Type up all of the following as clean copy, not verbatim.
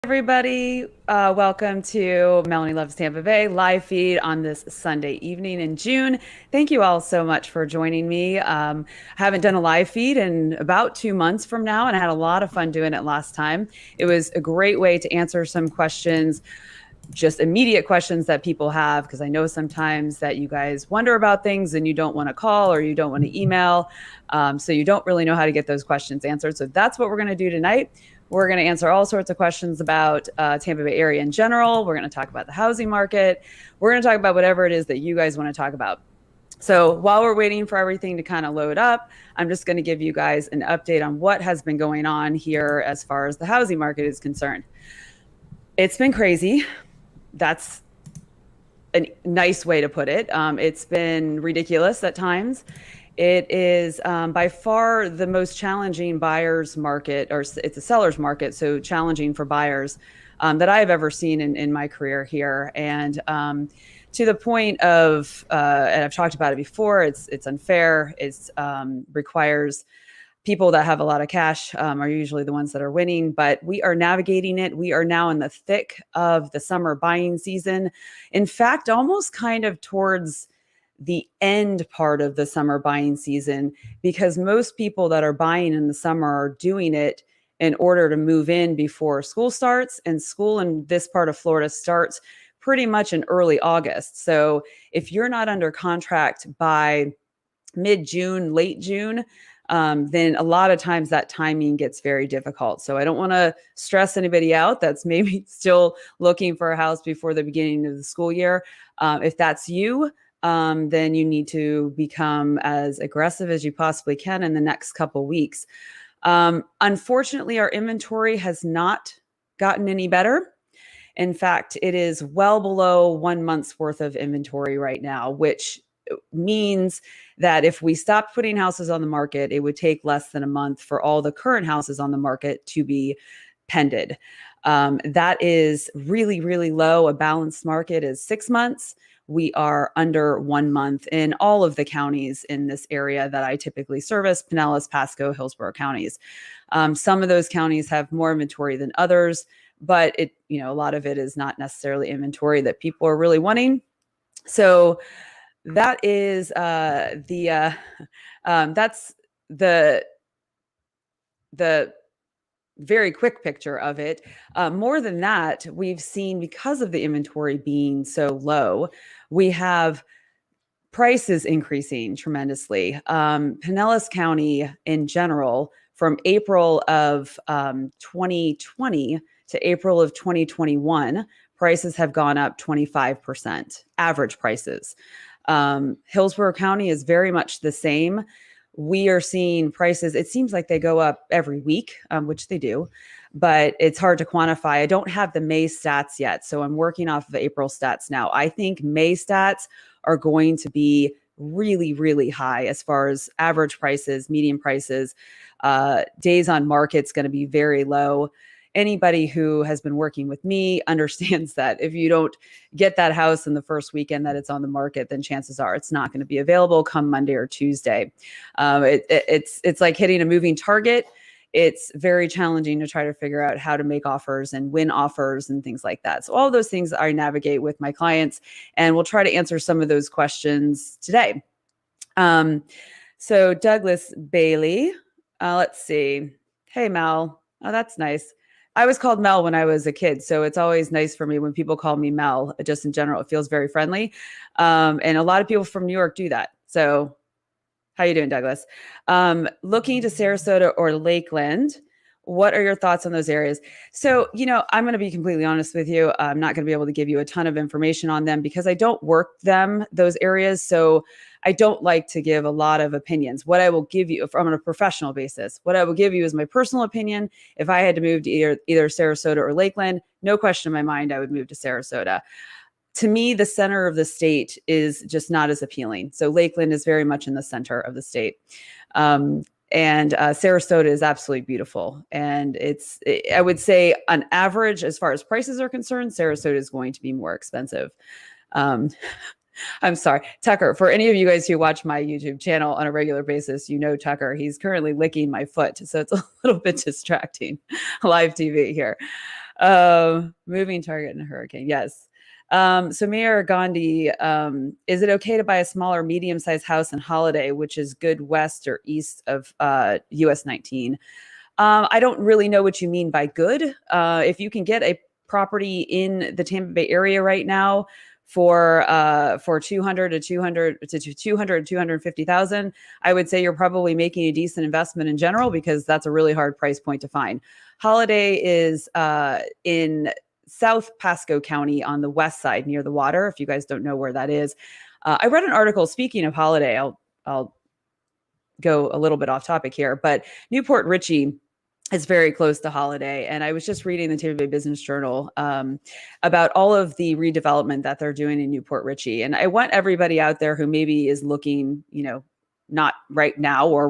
Everybody. Welcome to Melanie Loves Tampa Bay live feed on this Sunday evening in June. Thank you all so much for joining me. I haven't done a live feed in about 2 months from now, and I had a lot of fun doing it last time. It was a great way to answer some questions, just immediate questions that people have, because I know sometimes that you guys wonder about things and you don't want to call or you don't want to email. So you don't really know how to get those questions answered. So that's what we're going to do tonight. We're going to answer all sorts of questions about Tampa Bay area in general. We're going to talk about the housing market. We're going to talk about whatever it is that you guys want to talk about. So while we're waiting for everything to kind of load up, I'm just going to give you guys an update on what has been going on here as far as the housing market is concerned. It's been crazy. That's a nice way to put it. It's been ridiculous at times. It is by far the most challenging buyer's market, or it's a seller's market, so challenging for buyers that I've ever seen in my career here. And to the point of, and I've talked about it before, it's unfair. It requires people that have a lot of cash are usually the ones that are winning, but we are navigating it. We are now in the thick of the summer buying season. In fact, almost kind of towards the end part of the summer buying season, because most people that are buying in the summer are doing it in order to move in before school starts, and school in this part of Florida starts pretty much in early August. So if you're not under contract by mid-June, late June, then a lot of times that timing gets very difficult. So I don't want to stress anybody out that's maybe still looking for a house before the beginning of the school year. If that's you, then you need to become as aggressive as you possibly can in the next couple weeks. Unfortunately, our inventory has not gotten any better. In fact, it is well below 1 month's worth of inventory right now, which means that if we stopped putting houses on the market, it would take less than a month for all the current houses on the market to be pended. That is really, really low. A balanced market is 6 months. We are under 1 month in all of the counties in this area that I typically service: Pinellas, Pasco, Hillsborough counties. Some of those counties have more inventory than others, but a lot of it is not necessarily inventory that people are really wanting. So that is that's the very quick picture of it. More than that, we've seen, because of the inventory being so low, we have prices increasing tremendously. Pinellas County in general, from April of 2020 to April of 2021, prices have gone up 25%, average prices. Hillsborough County is very much the same. We are seeing prices, it seems like they go up every week, which they do, but it's hard to quantify. I don't have the May stats yet, so I'm working off of April stats now. I think May stats are going to be really, really high as far as average prices, median prices. Days on market's going to be very low. Anybody who has been working with me understands that if you don't get that house in the first weekend that it's on the market, then chances are it's not going to be available come Monday or Tuesday. It's like hitting a moving target. It's very challenging to try to figure out how to make offers and win offers and things like that. So all those things I navigate with my clients, and we'll try to answer some of those questions today. So Douglas Bailey, let's see. Hey, Mel. Oh, that's nice. I was called Mel when I was a kid, so it's always nice for me when people call me Mel. Just in general, it feels very friendly. And a lot of people from New York do that. So how you doing, Douglas? Looking to Sarasota or Lakeland, what are your thoughts on those areas? So, I'm going to be completely honest with you. I'm not going to be able to give you a ton of information on them because I don't work those areas. So I don't like to give a lot of opinions. What I will give you from a professional basis, what I will give you is my personal opinion. If I had to move to either Sarasota or Lakeland, no question in my mind, I would move to Sarasota. To me, the center of the state is just not as appealing. So Lakeland is very much in the center of the state. And Sarasota is absolutely beautiful. And I would say on average, as far as prices are concerned, Sarasota is going to be more expensive. I'm sorry, Tucker, for any of you guys who watch my YouTube channel on a regular basis, Tucker, he's currently licking my foot. So it's a little bit distracting, live TV here. Moving target in a hurricane. Yes. So Mayor Gandhi, is it okay to buy a smaller, medium-sized house in Holiday, which is good west or east of US 19? I don't really know what you mean by good. If you can get a property in the Tampa Bay area right now for 200 to 250,000, I would say you're probably making a decent investment in general, because that's a really hard price point to find. Holiday is in South Pasco County on the west side near the water. If you guys don't know where that is, I read an article. Speaking of Holiday, I'll go a little bit off topic here, but Newport Richey is very close to Holiday. And I was just reading the Tampa Bay Business Journal about all of the redevelopment that they're doing in Newport Richey. And I want everybody out there who maybe is looking, not right now or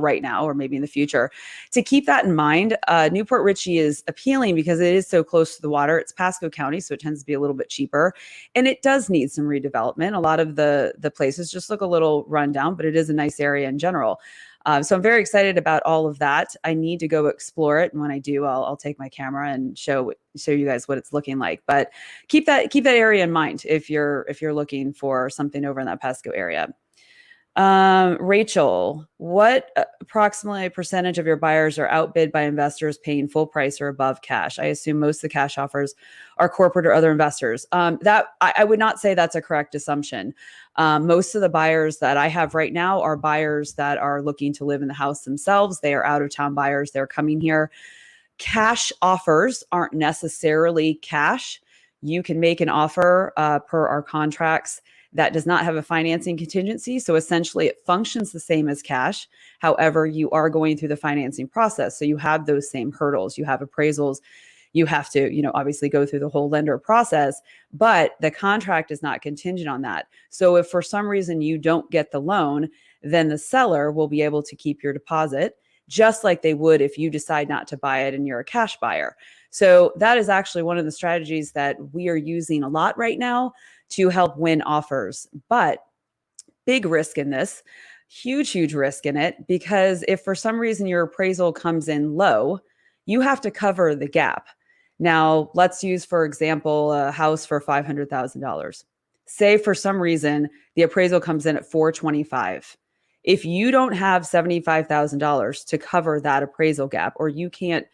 maybe in the future, to keep that in mind. Newport Richey is appealing because it is so close to the water. It's Pasco County, so it tends to be a little bit cheaper. And it does need some redevelopment. A lot of the places just look a little run down, but it is a nice area in general. So I'm very excited about all of that. I need to go explore it, and when I do, I'll take my camera and show you guys what it's looking like. But keep that area in mind if you're looking for something over in that Pasco area. Rachel, what approximately percentage of your buyers are outbid by investors paying full price or above cash? I assume most of the cash offers are corporate or other investors. That I would not say that's a correct assumption. Most of the buyers that I have right now are buyers that are looking to live in the house themselves. They are out of town buyers. They're coming here. Cash offers aren't necessarily cash. You can make an offer per our contracts that does not have a financing contingency. So essentially it functions the same as cash. However, you are going through the financing process. So you have those same hurdles. You have appraisals. You have to, obviously go through the whole lender process, but the contract is not contingent on that. So if for some reason you don't get the loan, then the seller will be able to keep your deposit, just like they would if you decide not to buy it and you're a cash buyer. So that is actually one of the strategies that we are using a lot right now to help win offers. But big risk in this, huge risk in it, because if for some reason your appraisal comes in low, you have to cover the gap. Now, let's use, for example, a house for $500,000. Say for some reason the appraisal comes in at $425,000. If you don't have $75,000 to cover that appraisal gap, or you can't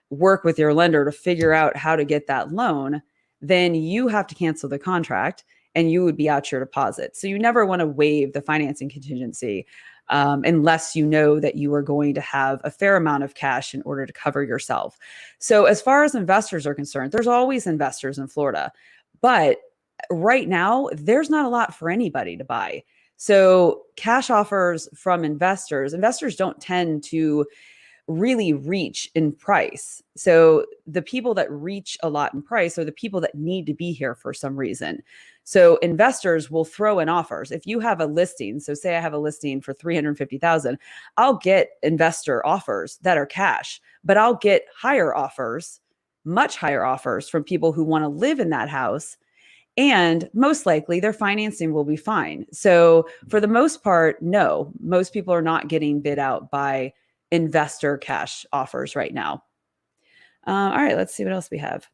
work with your lender to figure out how to get that loan, then you have to cancel the contract and you would be out your deposit. So you never want to waive the financing contingency unless you know that you are going to have a fair amount of cash in order to cover yourself. So as far as investors are concerned, there's always investors in Florida, but right now there's not a lot for anybody to buy. So cash offers from investors don't tend to really reach in price. So the people that reach a lot in price are the people that need to be here for some reason. So investors will throw in offers. If you have a listing, so say I have a listing for 350,000, I'll get investor offers that are cash, but I'll get higher offers, much higher offers from people who want to live in that house. And most likely their financing will be fine. So for the most part, no, most people are not getting bid out by investor cash offers right now. All right, let's see what else we have.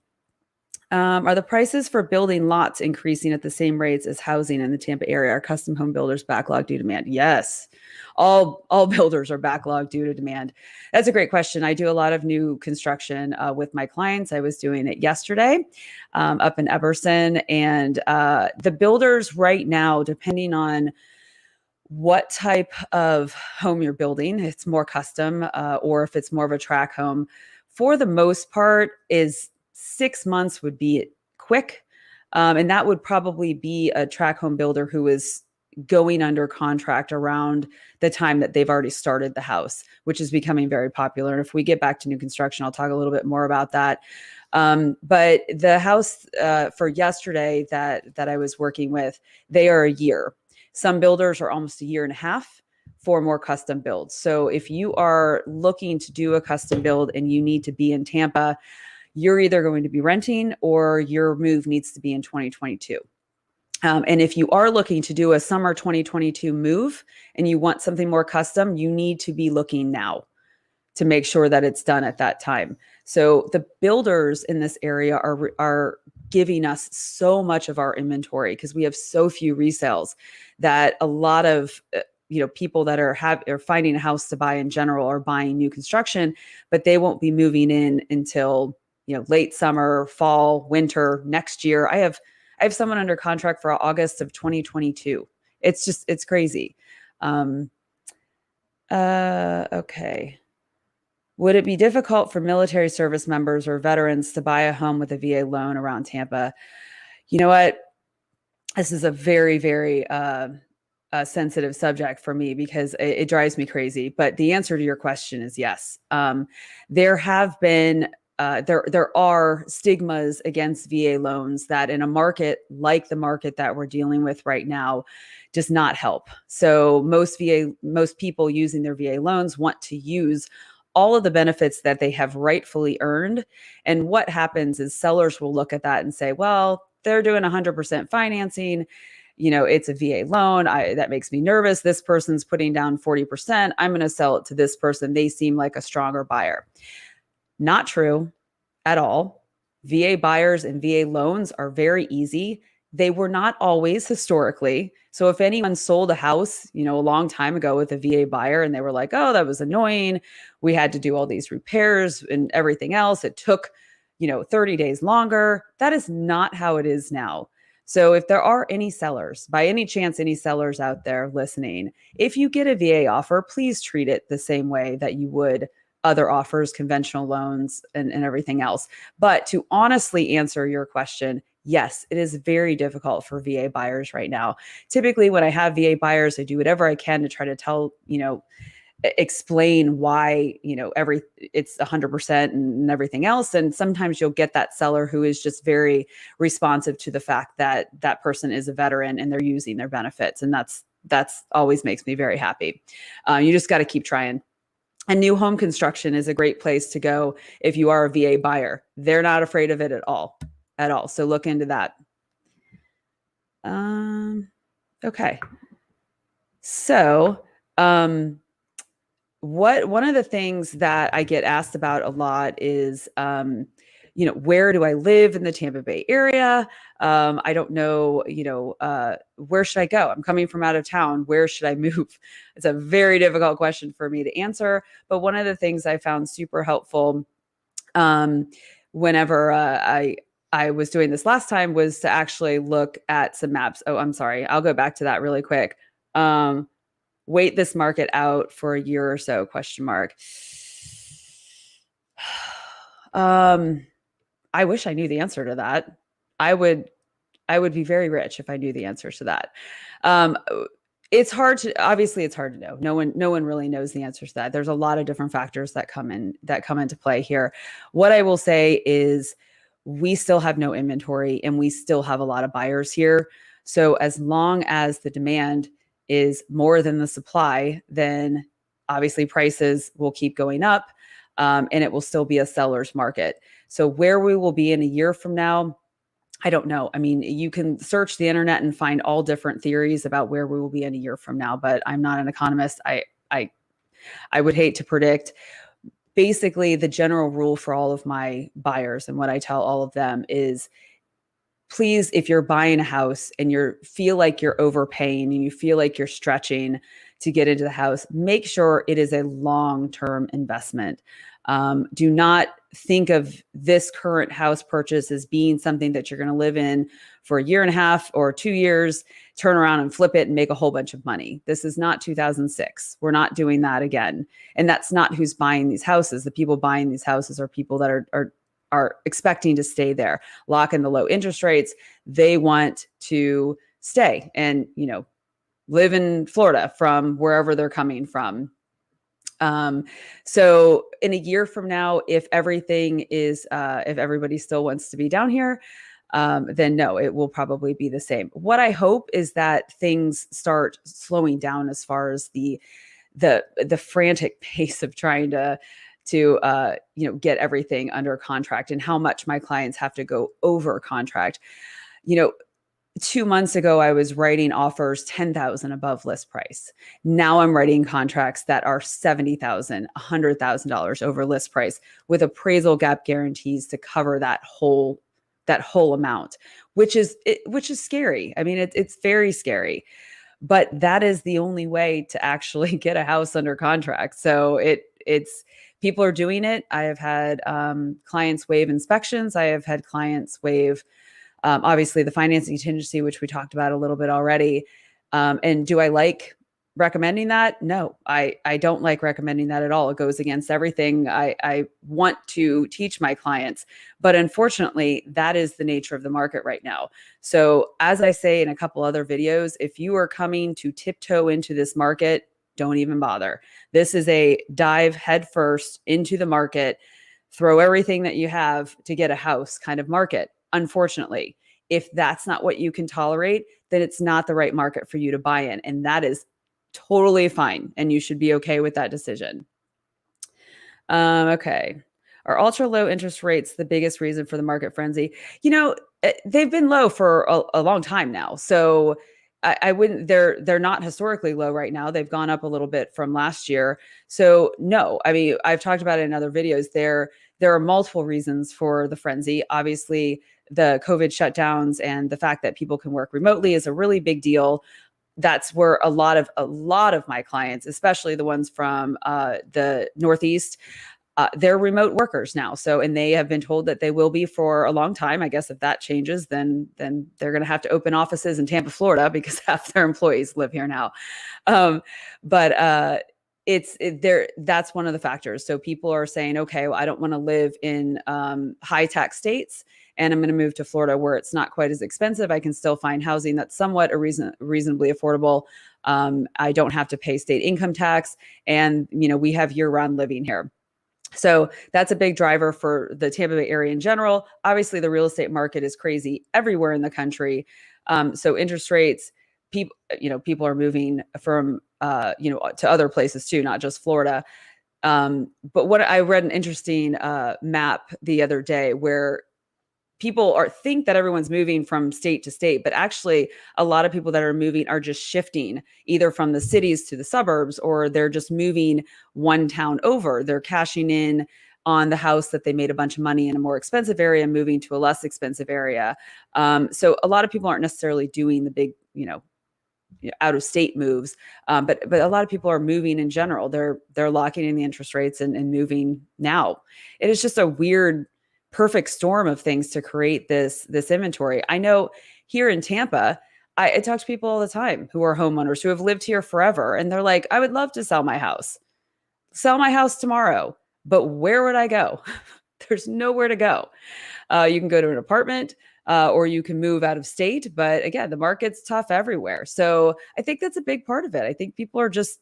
Are the prices for building lots increasing at the same rates as housing in the Tampa area? Are custom home builders backlogged due to demand? Yes, all builders are backlogged due to demand. That's a great question. I do a lot of new construction with my clients. I was doing it yesterday up in Eberson, and the builders right now, depending on what type of home you're building, it's more custom or if it's more of a track home, for the most part is 6 months would be quick. And that would probably be a track home builder who is going under contract around the time that they've already started the house, which is becoming very popular. And if we get back to new construction, I'll talk a little bit more about that. But the house for yesterday that I was working with, they are a year. Some builders are almost a year and a half for more custom builds. So if you are looking to do a custom build and you need to be in Tampa, you're either going to be renting or your move needs to be in 2022. And if you are looking to do a summer 2022 move and you want something more custom, you need to be looking now to make sure that it's done at that time. So the builders in this area are giving us so much of our inventory because we have so few resales that a lot of people that are finding a house to buy in general are buying new construction, but they won't be moving in until late summer, fall, winter next year. I have someone under contract for August of 2022. It's crazy. Um, okay. Would it be difficult for military service members or veterans to buy a home with a VA loan around Tampa? You know what? This is a very, very sensitive subject for me because it drives me crazy. But the answer to your question is yes. There have been there are stigmas against VA loans that in a market like the market that we're dealing with right now does not help. So most people using their VA loans want to use all of the benefits that they have rightfully earned. And what happens is sellers will look at that and say, well, they're doing 100% financing. It's a VA loan. That makes me nervous. This person's putting down 40%. I'm going to sell it to this person. They seem like a stronger buyer. Not true at all. VA buyers and VA loans are very easy. They were not always historically. So if anyone sold a house, a long time ago with a VA buyer and they were like, oh, that was annoying. We had to do all these repairs and everything else. It took, 30 days longer. That is not how it is now. So if there are any sellers, by any chance, any sellers out there listening, if you get a VA offer, please treat it the same way that you would other offers, conventional loans, and everything else. But to honestly answer your question, yes, it is very difficult for VA buyers right now. Typically, when I have VA buyers, I do whatever I can to try to tell, explain why, it's 100% and everything else. And sometimes you'll get that seller who is just very responsive to the fact that that person is a veteran and they're using their benefits. And that's always makes me very happy. You just got to keep trying. And new home construction is a great place to go if you are a VA buyer. They're not afraid of it at all. So look into that. Okay. So, one of the things that I get asked about a lot is, where do I live in the Tampa Bay area? I don't know, where should I go? I'm coming from out of town. Where should I move? It's a very difficult question for me to answer. But one of the things I found super helpful whenever I was doing this last time was to actually look at some maps. Oh, I'm sorry. I'll go back to that really quick. Wait this market out for a year or so, question mark. I wish I knew the answer to that. I would be very rich if I knew the answers to that. It's hard to know. No one really knows the answers to that. There's a lot of different factors that come into play here. What I will say is we still have no inventory and we still have a lot of buyers here. So as long as the demand is more than the supply, then obviously prices will keep going up, and it will still be a seller's market. So where we will be in a year from now, I don't know. I mean, you can search the internet and find all different theories about where we will be in a year from now, but I'm not an economist. I would hate to predict. Basically, the general rule for all of my buyers and what I tell all of them is, please, if you're buying a house and you feel like you're overpaying and you feel like you're stretching to get into the house, make sure it is a long-term investment. Do not think of this current house purchase as being something that you're going to live in for a year and a half or 2 years, turn around and flip it and make a whole bunch of money. This is not 2006. We're not doing that again. And that's not who's buying these houses. The people buying these houses are people that are expecting to stay there, lock in the low interest rates. They want to stay and, live in Florida from wherever they're coming from. So in a year from now, if everything is, if everybody still wants to be down here, then no, it will probably be the same. What I hope is that things start slowing down as far as the frantic pace of trying to get everything under contract and how much my clients have to go over contract. 2 months ago, I was writing offers 10,000 above list price. Now I'm writing contracts that are 70,000, $100,000 over list price with appraisal gap guarantees to cover that whole amount, which is scary. I mean, it's very scary, but that is the only way to actually get a house under contract. So it's people are doing it. I have had clients waive inspections. I have had clients waive obviously the financing contingency, which we talked about a little bit already. And do I like recommending that? No, I don't like recommending that at all. It goes against everything I want to teach my clients. But unfortunately, that is the nature of the market right now. So as I say in a couple other videos, if you are coming to tiptoe into this market, don't even bother. This is a dive headfirst into the market, throw everything that you have to get a house kind of market. Unfortunately, if that's not what you can tolerate, then it's not the right market for you to buy in. And that is totally fine. And you should be okay with that decision. Okay. Are ultra low interest rates the biggest reason for the market frenzy? They've been low for a long time now. So I wouldn't, they're not historically low right now. They've gone up a little bit from last year. So no, I mean, I've talked about it in other videos. There are multiple reasons for the frenzy. Obviously, the COVID shutdowns and the fact that people can work remotely is a really big deal. That's where a lot of my clients, especially the ones from the Northeast, they're remote workers now. So, and they have been told that they will be for a long time. I guess if that changes, then they're going to have to open offices in Tampa, Florida, because half their employees live here now. But there. That's one of the factors. So people are saying, okay, well, I don't want to live in high tax states, and I'm going to move to Florida where it's not quite as expensive. I can still find housing that's somewhat reasonably affordable. I don't have to pay state income tax, and we have year-round living here. So that's a big driver for the Tampa Bay area in general. Obviously, the real estate market is crazy everywhere in the country. So interest rates, people are moving from to other places too, not just Florida. But what I read an interesting map the other day where people think that everyone's moving from state to state, but actually a lot of people that are moving are just shifting either from the cities to the suburbs, or they're just moving one town over. They're cashing in on the house that they made a bunch of money in a more expensive area, moving to a less expensive area. So a lot of people aren't necessarily doing the big, out of state moves, but a lot of people are moving in general. They're locking in the interest rates and moving now. It is just a weird perfect storm of things to create this inventory. I know here in Tampa, I talk to people all the time who are homeowners who have lived here forever, and they're like, I would love to sell my house tomorrow, but where would I go? There's nowhere to go. You can go to an apartment, or you can move out of state. But again, the market's tough everywhere. So I think that's a big part of it. I think people are just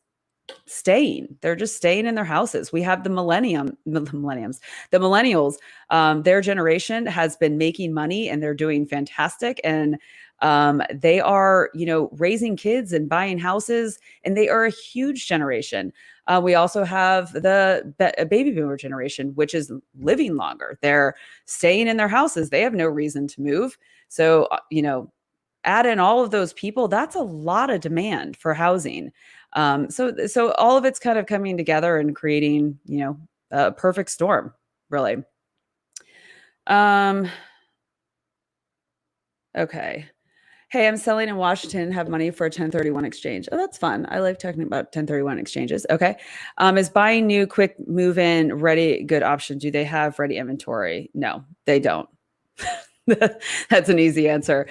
staying. They're just staying in their houses. We have the millennials. Their generation has been making money and they're doing fantastic. And they are, raising kids and buying houses, and they are a huge generation. We also have the baby boomer generation, which is living longer. They're staying in their houses. They have no reason to move. So, add in all of those people, that's a lot of demand for housing. So all of it's kind of coming together and creating, a perfect storm, really. Um, okay. Hey, I'm selling in Washington, have money for a 1031 exchange. Oh, that's fun. I like talking about 1031 exchanges. Okay. Is buying new, quick move in, ready, good option? Do they have ready inventory? No, they don't. That's an easy answer.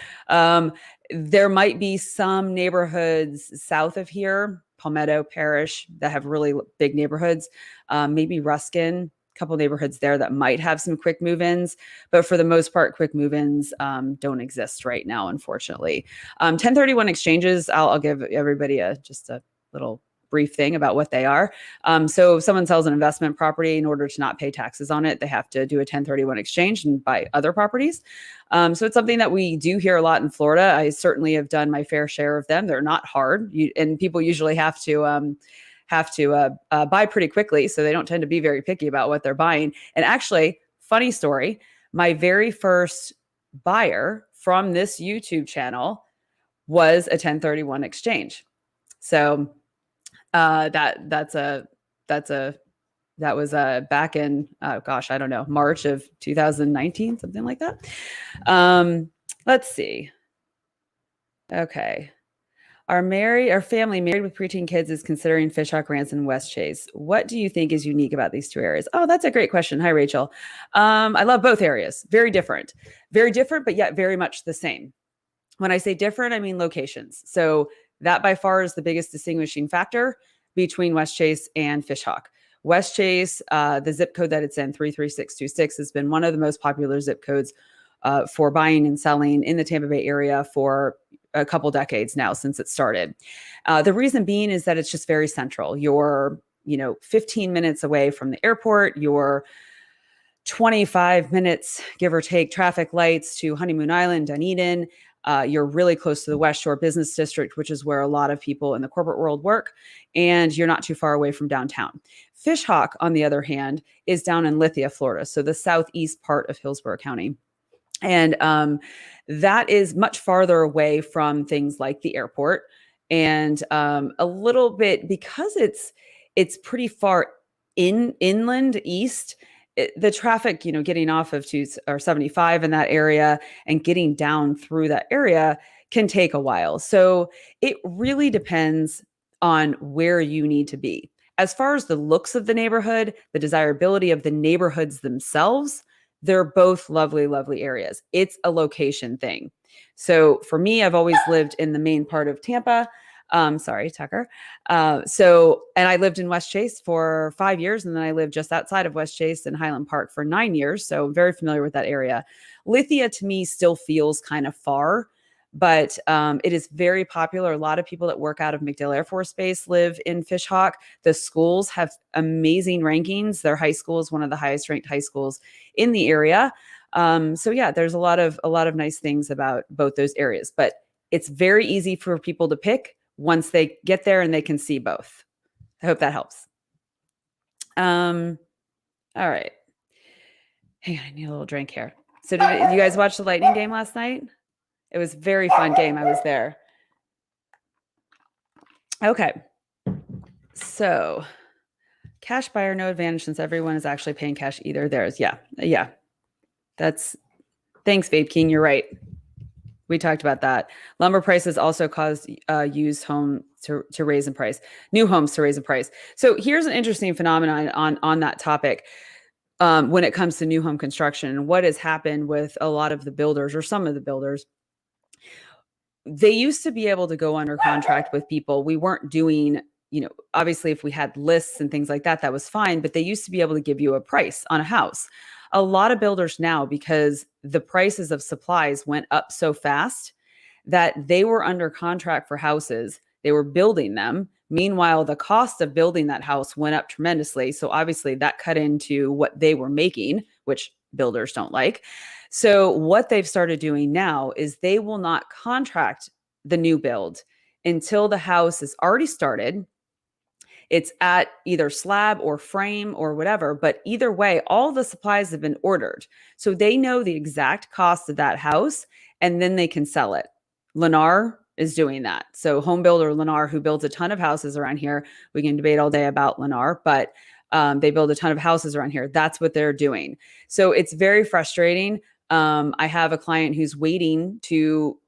There might be some neighborhoods south of here, Palmetto Parish, that have really big neighborhoods. Maybe Ruskin, a couple neighborhoods there that might have some quick move-ins, but for the most part, quick move-ins don't exist right now, unfortunately. 1031 exchanges, I'll give everybody just a little brief thing about what they are. So if someone sells an investment property, in order to not pay taxes on it, they have to do a 1031 exchange and buy other properties. So it's something that we do hear a lot in Florida. I certainly have done my fair share of them. They're not hard, and people usually have to buy pretty quickly, so they don't tend to be very picky about what they're buying. And actually, funny story, my very first buyer from this YouTube channel was a 1031 exchange. So that was back in gosh, I don't know, March of 2019, something like that. Let's see. Okay. Our family married with preteen kids is considering Fishhawk Ranch and West Chase. What do you think is unique about these two areas? Oh, that's a great question. Hi, Rachel. I love both areas. Very different, but yet very much the same. When I say different, I mean locations. So that by far is the biggest distinguishing factor between West Chase and Fishhawk. West Chase, the zip code that it's in, 33626, has been one of the most popular zip codes for buying and selling in the Tampa Bay area for a couple decades now since it started. The reason being is that it's just very central. You're, 15 minutes away from the airport. You're 25 minutes, give or take, traffic lights to Honeymoon Island, Dunedin. You're really close to the West Shore Business District, which is where a lot of people in the corporate world work, and you're not too far away from downtown. Fishhawk, on the other hand, is down in Lithia, Florida, so the southeast part of Hillsborough County. And that is much farther away from things like the airport, and a little bit, because it's pretty far inland east. The traffic, getting off of 75 in that area and getting down through that area can take a while. So it really depends on where you need to be. As far as the looks of the neighborhood, the desirability of the neighborhoods themselves, they're both lovely, lovely areas. It's a location thing. So for me, I've always lived in the main part of Tampa. Sorry, Tucker. And I lived in West Chase for 5 years, and then I lived just outside of West Chase in Highland Park for 9 years. So I'm very familiar with that area. Lithia to me still feels kind of far, but it is very popular. A lot of people that work out of MacDill Air Force Base live in Fishhawk. The schools have amazing rankings. Their high school is one of the highest ranked high schools in the area. So yeah, there's a lot of nice things about both those areas, but it's very easy for people to pick once they get there and they can see both. I hope that helps. All right. Hang on, I need a little drink here. So did you guys watch the Lightning game last night? It was a very fun game. I was there. Okay. So cash buyer, no advantage since everyone is actually paying cash either theirs. Yeah. Thanks, Vape King. You're right. We talked about that. Lumber prices also caused used home to raise in price, new homes to raise in price. So here's an interesting phenomenon on that topic. When it comes to new home construction, what has happened with a lot of the builders, or some of the builders, they used to be able to go under contract with people. We weren't doing, obviously if we had lists and things like that, that was fine, but they used to be able to give you a price on a house. A lot of builders now, because the prices of supplies went up so fast, that they were under contract for houses. They were building them. Meanwhile, the cost of building that house went up tremendously. So obviously that cut into what they were making, which builders don't like. So what they've started doing now is they will not contract the new build until the house is already started. It's at either slab or frame or whatever, but either way, all the supplies have been ordered. So they know the exact cost of that house, and then they can sell it. Lennar is doing that. So home builder Lennar, who builds a ton of houses around here, we can debate all day about Lennar, but they build a ton of houses around here. That's what they're doing. So it's very frustrating. I have a client who's waiting to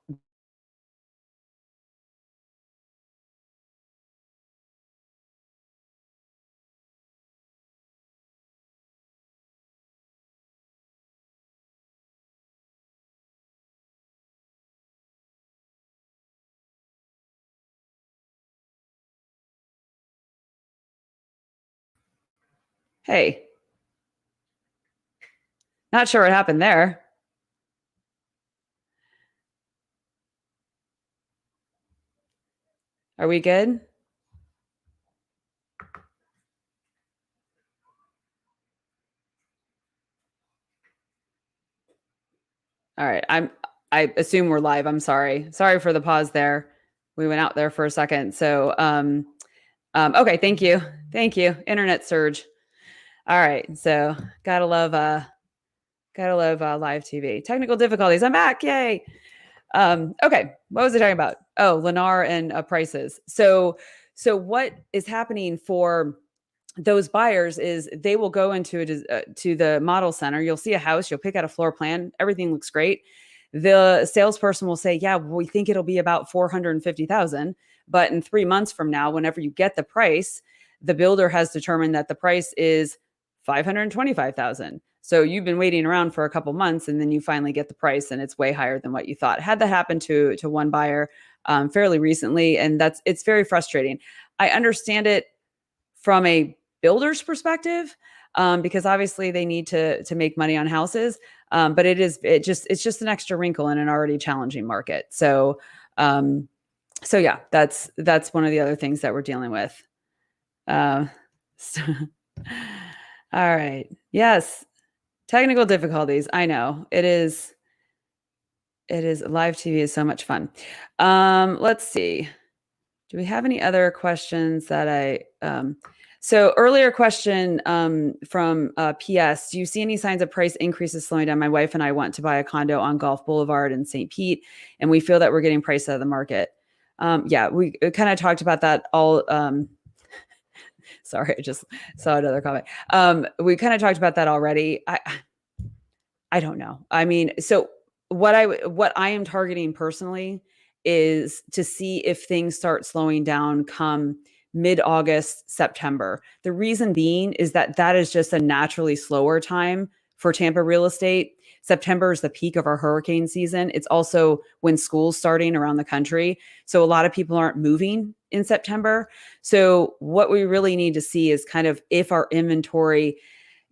Hey, not sure what happened there. Are we good? All right. I assume we're live. I'm sorry. Sorry for the pause there. We went out there for a second. So okay, thank you. Thank you. Internet surge. All right. So gotta love Gotta love live TV. Technical difficulties. I'm back. Yay. Okay. What was I talking about? Oh, Lennar and prices. So what is happening for those buyers is they will go into to the model center. You'll see a house. You'll pick out a floor plan. Everything looks great. The salesperson will say, "Yeah, well, we think it'll be about 450,000, but in 3 months from now, whenever you get the price, the builder has determined that the price is 525,000. So you've been waiting around for a couple months, and then you finally get the price, and it's way higher than what you thought." Had that happen to one buyer fairly recently, and it's very frustrating. I understand it from a builder's perspective, because obviously they need to make money on houses, but it's just an extra wrinkle in an already challenging market. Um, so yeah, that's one of the other things that we're dealing with. Uh, so, all right. Yes. Technical difficulties. I know it is. It is live TV is so much fun. Let's see. Do we have any other questions that so earlier question from PS, do you see any signs of price increases slowing down? My wife and I want to buy a condo on Gulf Boulevard in St. Pete, and we feel that we're getting priced out of the market. Yeah, we kind of talked about that all. Sorry, I just saw another comment. We kind of talked about that already. I don't know. I mean, so what I am targeting personally is to see if things start slowing down come mid-August, September. The reason being is that that is just a naturally slower time for Tampa real estate. September is the peak of our hurricane season. It's also when school's starting around the country. So a lot of people aren't moving in September. So what we really need to see is kind of if our inventory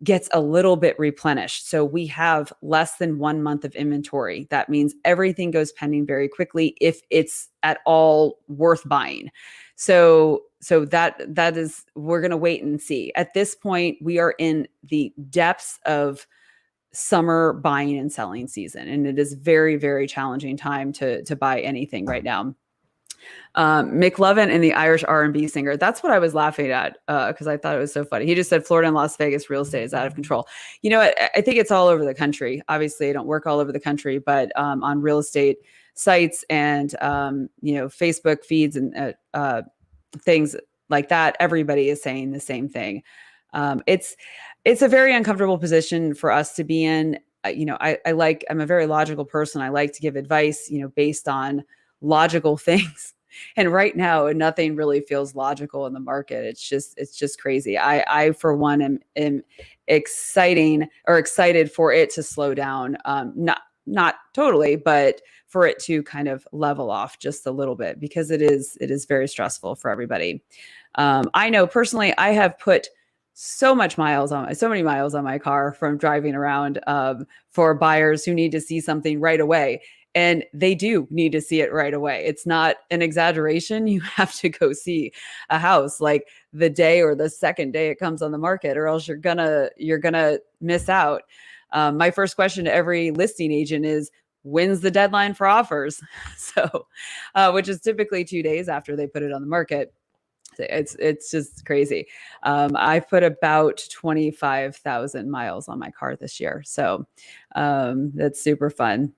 gets a little bit replenished. So we have less than 1 month of inventory. That means everything goes pending very quickly if it's at all worth buying. So that is, we're going to wait and see. At this point, we are in the depths of summer buying and selling season, and it is very, very challenging time to buy anything right now. McLovin and the Irish R&B singer. That's what I was laughing at because I thought it was so funny. He just said Florida and Las Vegas real estate is out of control. You know, I think it's all over the country. Obviously, I don't work all over the country, but on real estate sites and Facebook feeds and things like that, everybody is saying the same thing. It's a very uncomfortable position for us to be in. I'm a very logical person. I like to give advice, based on logical things. And right now, nothing really feels logical in the market. It's just crazy. I for one am excited for it to slow down. Not totally, but for it to kind of level off just a little bit, because it is very stressful for everybody. I know personally, I have put so many miles on my car from driving around for buyers who need to see something right away. And they do need to see it right away. It's not an exaggeration. You have to go see a house like the day or the second day it comes on the market, or else you're gonna miss out. My first question to every listing agent is, when's the deadline for offers? So, which is typically 2 days after they put it on the market. It's just crazy. I've put about 25,000 miles on my car this year. So that's super fun.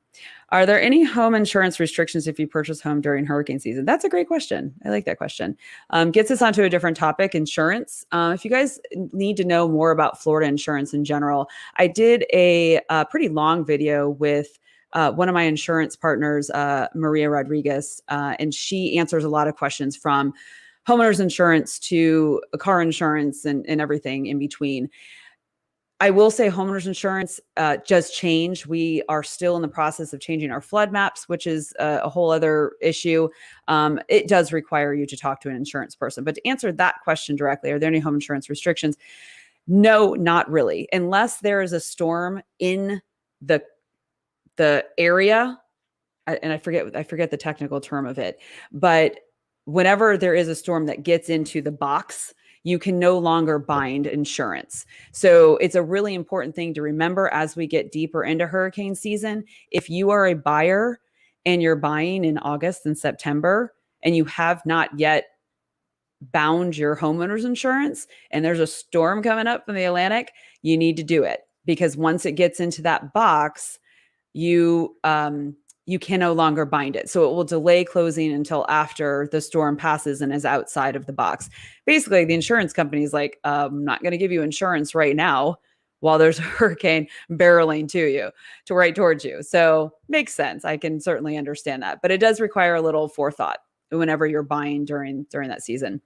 Are there any home insurance restrictions if you purchase home during hurricane season? That's a great question. I like that question. Gets us onto a different topic, insurance. If you guys need to know more about Florida insurance in general, I did a pretty long video with one of my insurance partners, Maria Rodriguez, and she answers a lot of questions from homeowners insurance to car insurance and everything in between. I will say homeowners insurance does change. We are still in the process of changing our flood maps, which is a whole other issue. It does require you to talk to an insurance person. But to answer that question directly, are there any home insurance restrictions? No, not really. Unless there is a storm in the area, and I forget the technical term of it, but whenever there is a storm that gets into the box, you can no longer bind insurance. So it's a really important thing to remember as we get deeper into hurricane season. If you are a buyer and you're buying in August and September and you have not yet bound your homeowner's insurance and there's a storm coming up from the Atlantic, you need to do it. because once it gets into that box, you can no longer bind it. So it will delay closing until after the storm passes and is outside of the box. Basically, the insurance company is like, I'm not going to give you insurance right now while there's a hurricane barreling to you, to right towards you. So makes sense. I can certainly understand that, but it does require a little forethought whenever you're buying during that season.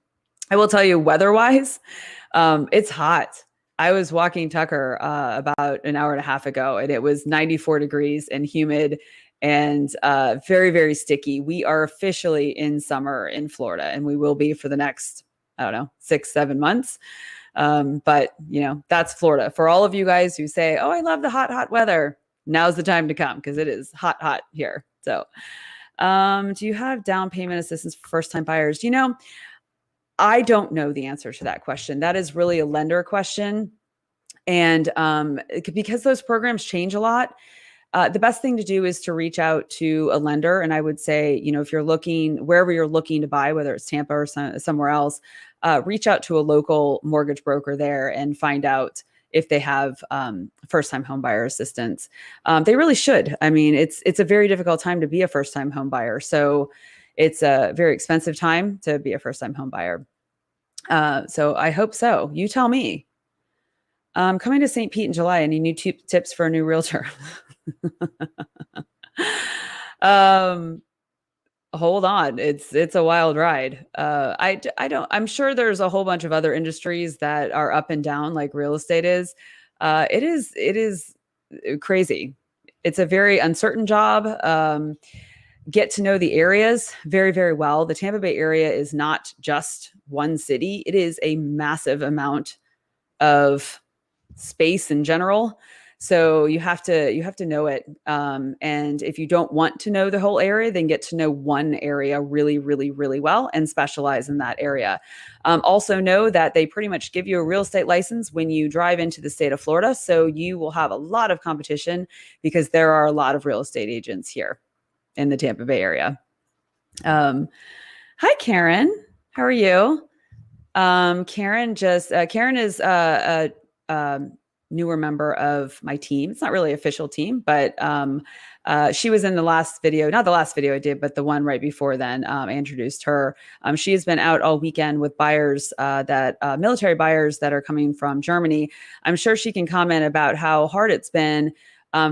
I will tell you, weather-wise, it's hot. I was walking Tucker about an hour and a half ago, and it was 94 degrees and humid and very, very sticky. We are officially in summer in Florida, and we will be for the next, I don't know, 6-7 months. But, that's Florida. For all of you guys who say, oh, I love the hot, hot weather, now's the time to come because it is hot, hot here. So do you have down payment assistance for first-time buyers? I don't know the answer to that question. That is really a lender question. And because those programs change a lot, the best thing to do is to reach out to a lender. And I would say, if you're looking, wherever you're looking to buy, whether it's Tampa or somewhere else, reach out to a local mortgage broker there and find out if they have first-time home buyer assistance. They really should. I mean, it's a very difficult time to be a first-time home buyer. So it's a very expensive time to be a first-time home buyer. So I hope so. You tell me. Coming to St. Pete in July. Any new tips for a new realtor? Hold on. It's a wild ride. I'm sure there's a whole bunch of other industries that are up and down like real estate is. It is crazy. It's a very uncertain job. Get to know the areas very, very well. The Tampa Bay area is not just one city. It is a massive amount of space in general. So you have to know it. And if you don't want to know the whole area, then get to know one area really, really, really well and specialize in that area. Also know that they pretty much give you a real estate license when you drive into the state of Florida. So you will have a lot of competition because there are a lot of real estate agents here in the Tampa Bay area. Hi, Karen. How are you? Karen is a newer member of my team. It's not really an official team, but she was in the last video, not the last video I did, but the one right before then. I introduced her. She has been out all weekend with buyers military buyers that are coming from Germany. I'm sure she can comment about how hard it's been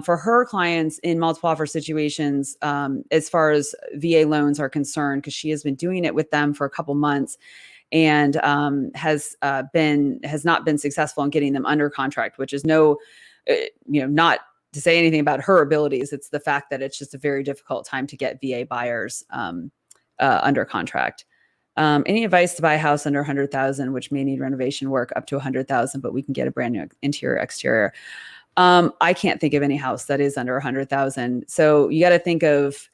for her clients in multiple offer situations as far as VA loans are concerned, because she has been doing it with them for a couple months and has not been successful in getting them under contract, which is not to say anything about her abilities. It's the fact that it's just a very difficult time to get VA buyers under contract. Any advice to buy a house under 100,000, which may need renovation work up to 100,000, but we can get a brand new interior, exterior? I can't think of any house that is under 100,000. So you got to think of,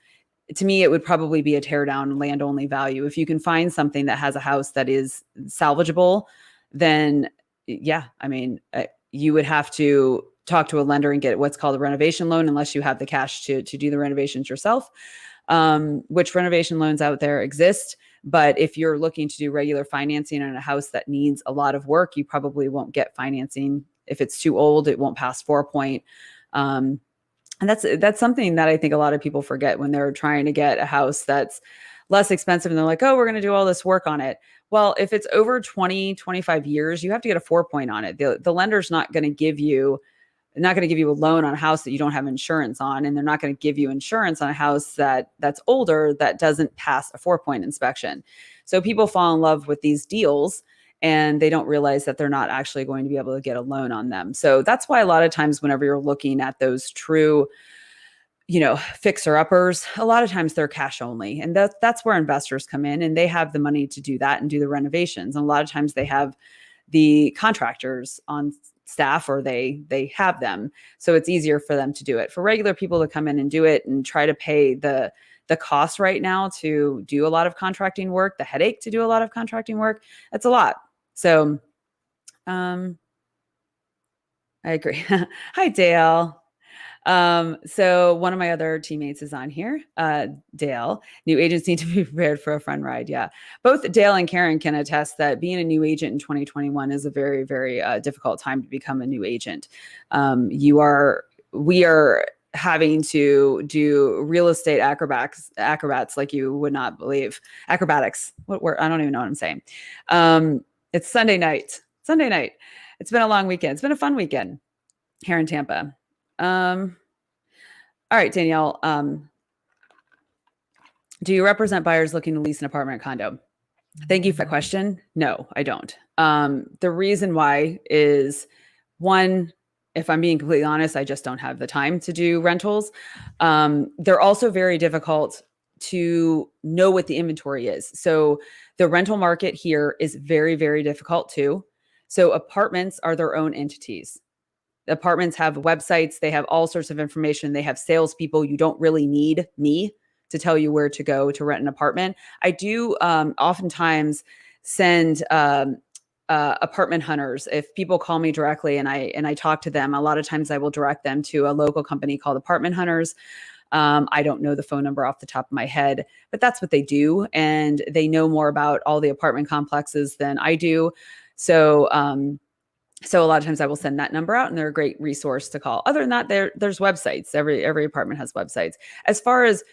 to me, it would probably be a tear down land only value. If you can find something that has a house that is salvageable, then yeah, I mean, you would have to talk to a lender and get what's called a renovation loan, unless you have the cash to do the renovations yourself, which renovation loans out there exist. But if you're looking to do regular financing on a house that needs a lot of work, you probably won't get financing. If it's too old, it won't pass 4-point. And that's something that I think a lot of people forget when they're trying to get a house that's less expensive. And they're like, oh, we're going to do all this work on it. Well, if it's over 20, 25 years, you have to get a 4-point on it. The lender's not going to give you a loan on a house that you don't have insurance on. And they're not going to give you insurance on a house that's older, that doesn't pass a 4-point inspection. So people fall in love with these deals and they don't realize that they're not actually going to be able to get a loan on them. So that's why a lot of times whenever you're looking at those true, fixer-uppers, a lot of times they're cash only. And that's where investors come in, and they have the money to do that and do the renovations. And a lot of times they have the contractors on staff, or they have them. So it's easier for them to do it. For regular people to come in and do it and try to pay the cost right now to do a lot of contracting work, the headache to do a lot of contracting work, that's a lot. So I agree. Hi, Dale. So one of my other teammates is on here, Dale. New agents need to be prepared for a fun ride. Yeah. Both Dale and Karen can attest that being a new agent in 2021 is a very, very difficult time to become a new agent. We are having to do real estate acrobats like you would not believe. Acrobatics. What word? I don't even know what I'm saying. It's Sunday night. Sunday night. It's been a long weekend. It's been a fun weekend here in Tampa. All right, Danielle. Do you represent buyers looking to lease an apartment or condo? Thank you for that question. No, I don't. The reason why is one, if I'm being completely honest, I just don't have the time to do rentals. They're also very difficult to know what the inventory is. So the rental market here is very, very difficult too. So apartments are their own entities. The apartments have websites, they have all sorts of information, they have salespeople. You don't really need me to tell you where to go to rent an apartment. I do oftentimes send apartment hunters. If people call me directly and I talk to them, a lot of times I will direct them to a local company called Apartment Hunters. I don't know the phone number off the top of my head, but that's what they do, and they know more about all the apartment complexes than I do. So a lot of times I will send that number out, and they're a great resource to call. Other than that, there's websites. Every apartment has websites. As far as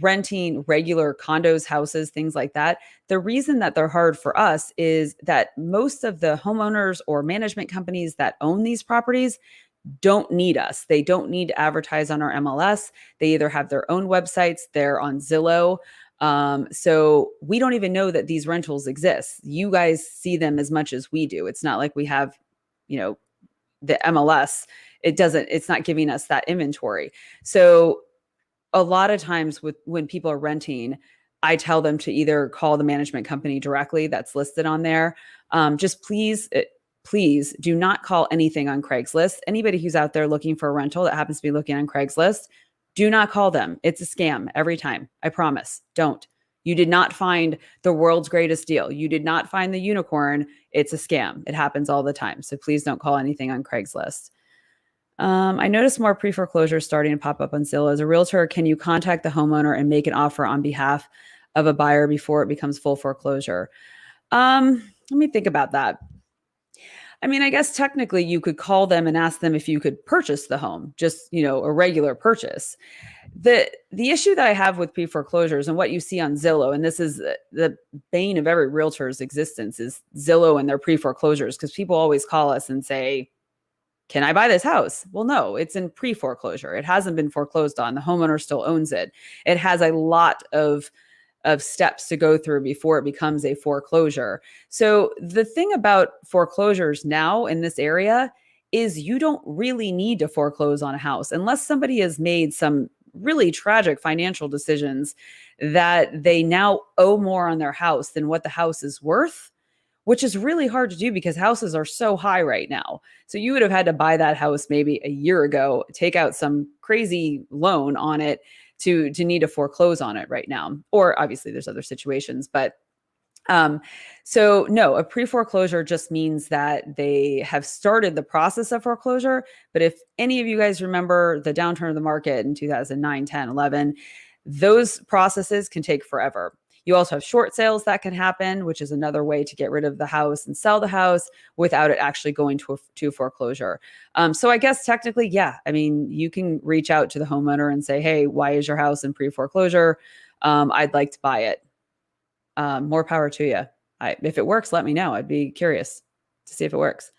renting regular condos, houses, things like that, the reason that they're hard for us is that most of the homeowners or management companies that own these properties don't need us. They don't need to advertise on our MLS. They either have their own websites, they're on Zillow. So we don't even know that these rentals exist. You guys see them as much as we do. It's not like we have, the MLS. It's not giving us that inventory. So a lot of times when people are renting, I tell them to either call the management company directly that's listed on there. Just please do not call anything on Craigslist. Anybody who's out there looking for a rental that happens to be looking on Craigslist, do not call them. It's a scam every time. I promise. Don't. You did not find the world's greatest deal. You did not find the unicorn. It's a scam. It happens all the time. So please don't call anything on Craigslist. I noticed more pre-foreclosures starting to pop up on Zillow. As a realtor, can you contact the homeowner and make an offer on behalf of a buyer before it becomes full foreclosure? Let me think about that. I mean, I guess technically you could call them and ask them if you could purchase the home, just, a regular purchase. The issue that I have with pre-foreclosures and what you see on Zillow, and this is the bane of every realtor's existence, is Zillow and their pre-foreclosures, because people always call us and say, can I buy this house? Well, no, it's in pre-foreclosure. It hasn't been foreclosed on. The homeowner still owns it. It has a lot of steps to go through before it becomes a foreclosure. So the thing about foreclosures now in this area is you don't really need to foreclose on a house unless somebody has made some really tragic financial decisions that they now owe more on their house than what the house is worth, which is really hard to do because houses are so high right now. So you would have had to buy that house maybe a year ago, take out some crazy loan on it to need to foreclose on it right now. Or obviously there's other situations, but so no, a pre-foreclosure just means that they have started the process of foreclosure. But if any of you guys remember the downturn of the market in 2009, 10, 11, those processes can take forever. You also have short sales that can happen, which is another way to get rid of the house and sell the house without it actually going to foreclosure. So I guess technically, yeah, I mean, you can reach out to the homeowner and say, hey, why is your house in pre-foreclosure? I'd like to buy it. More power to you. If it works, let me know. I'd be curious to see if it works.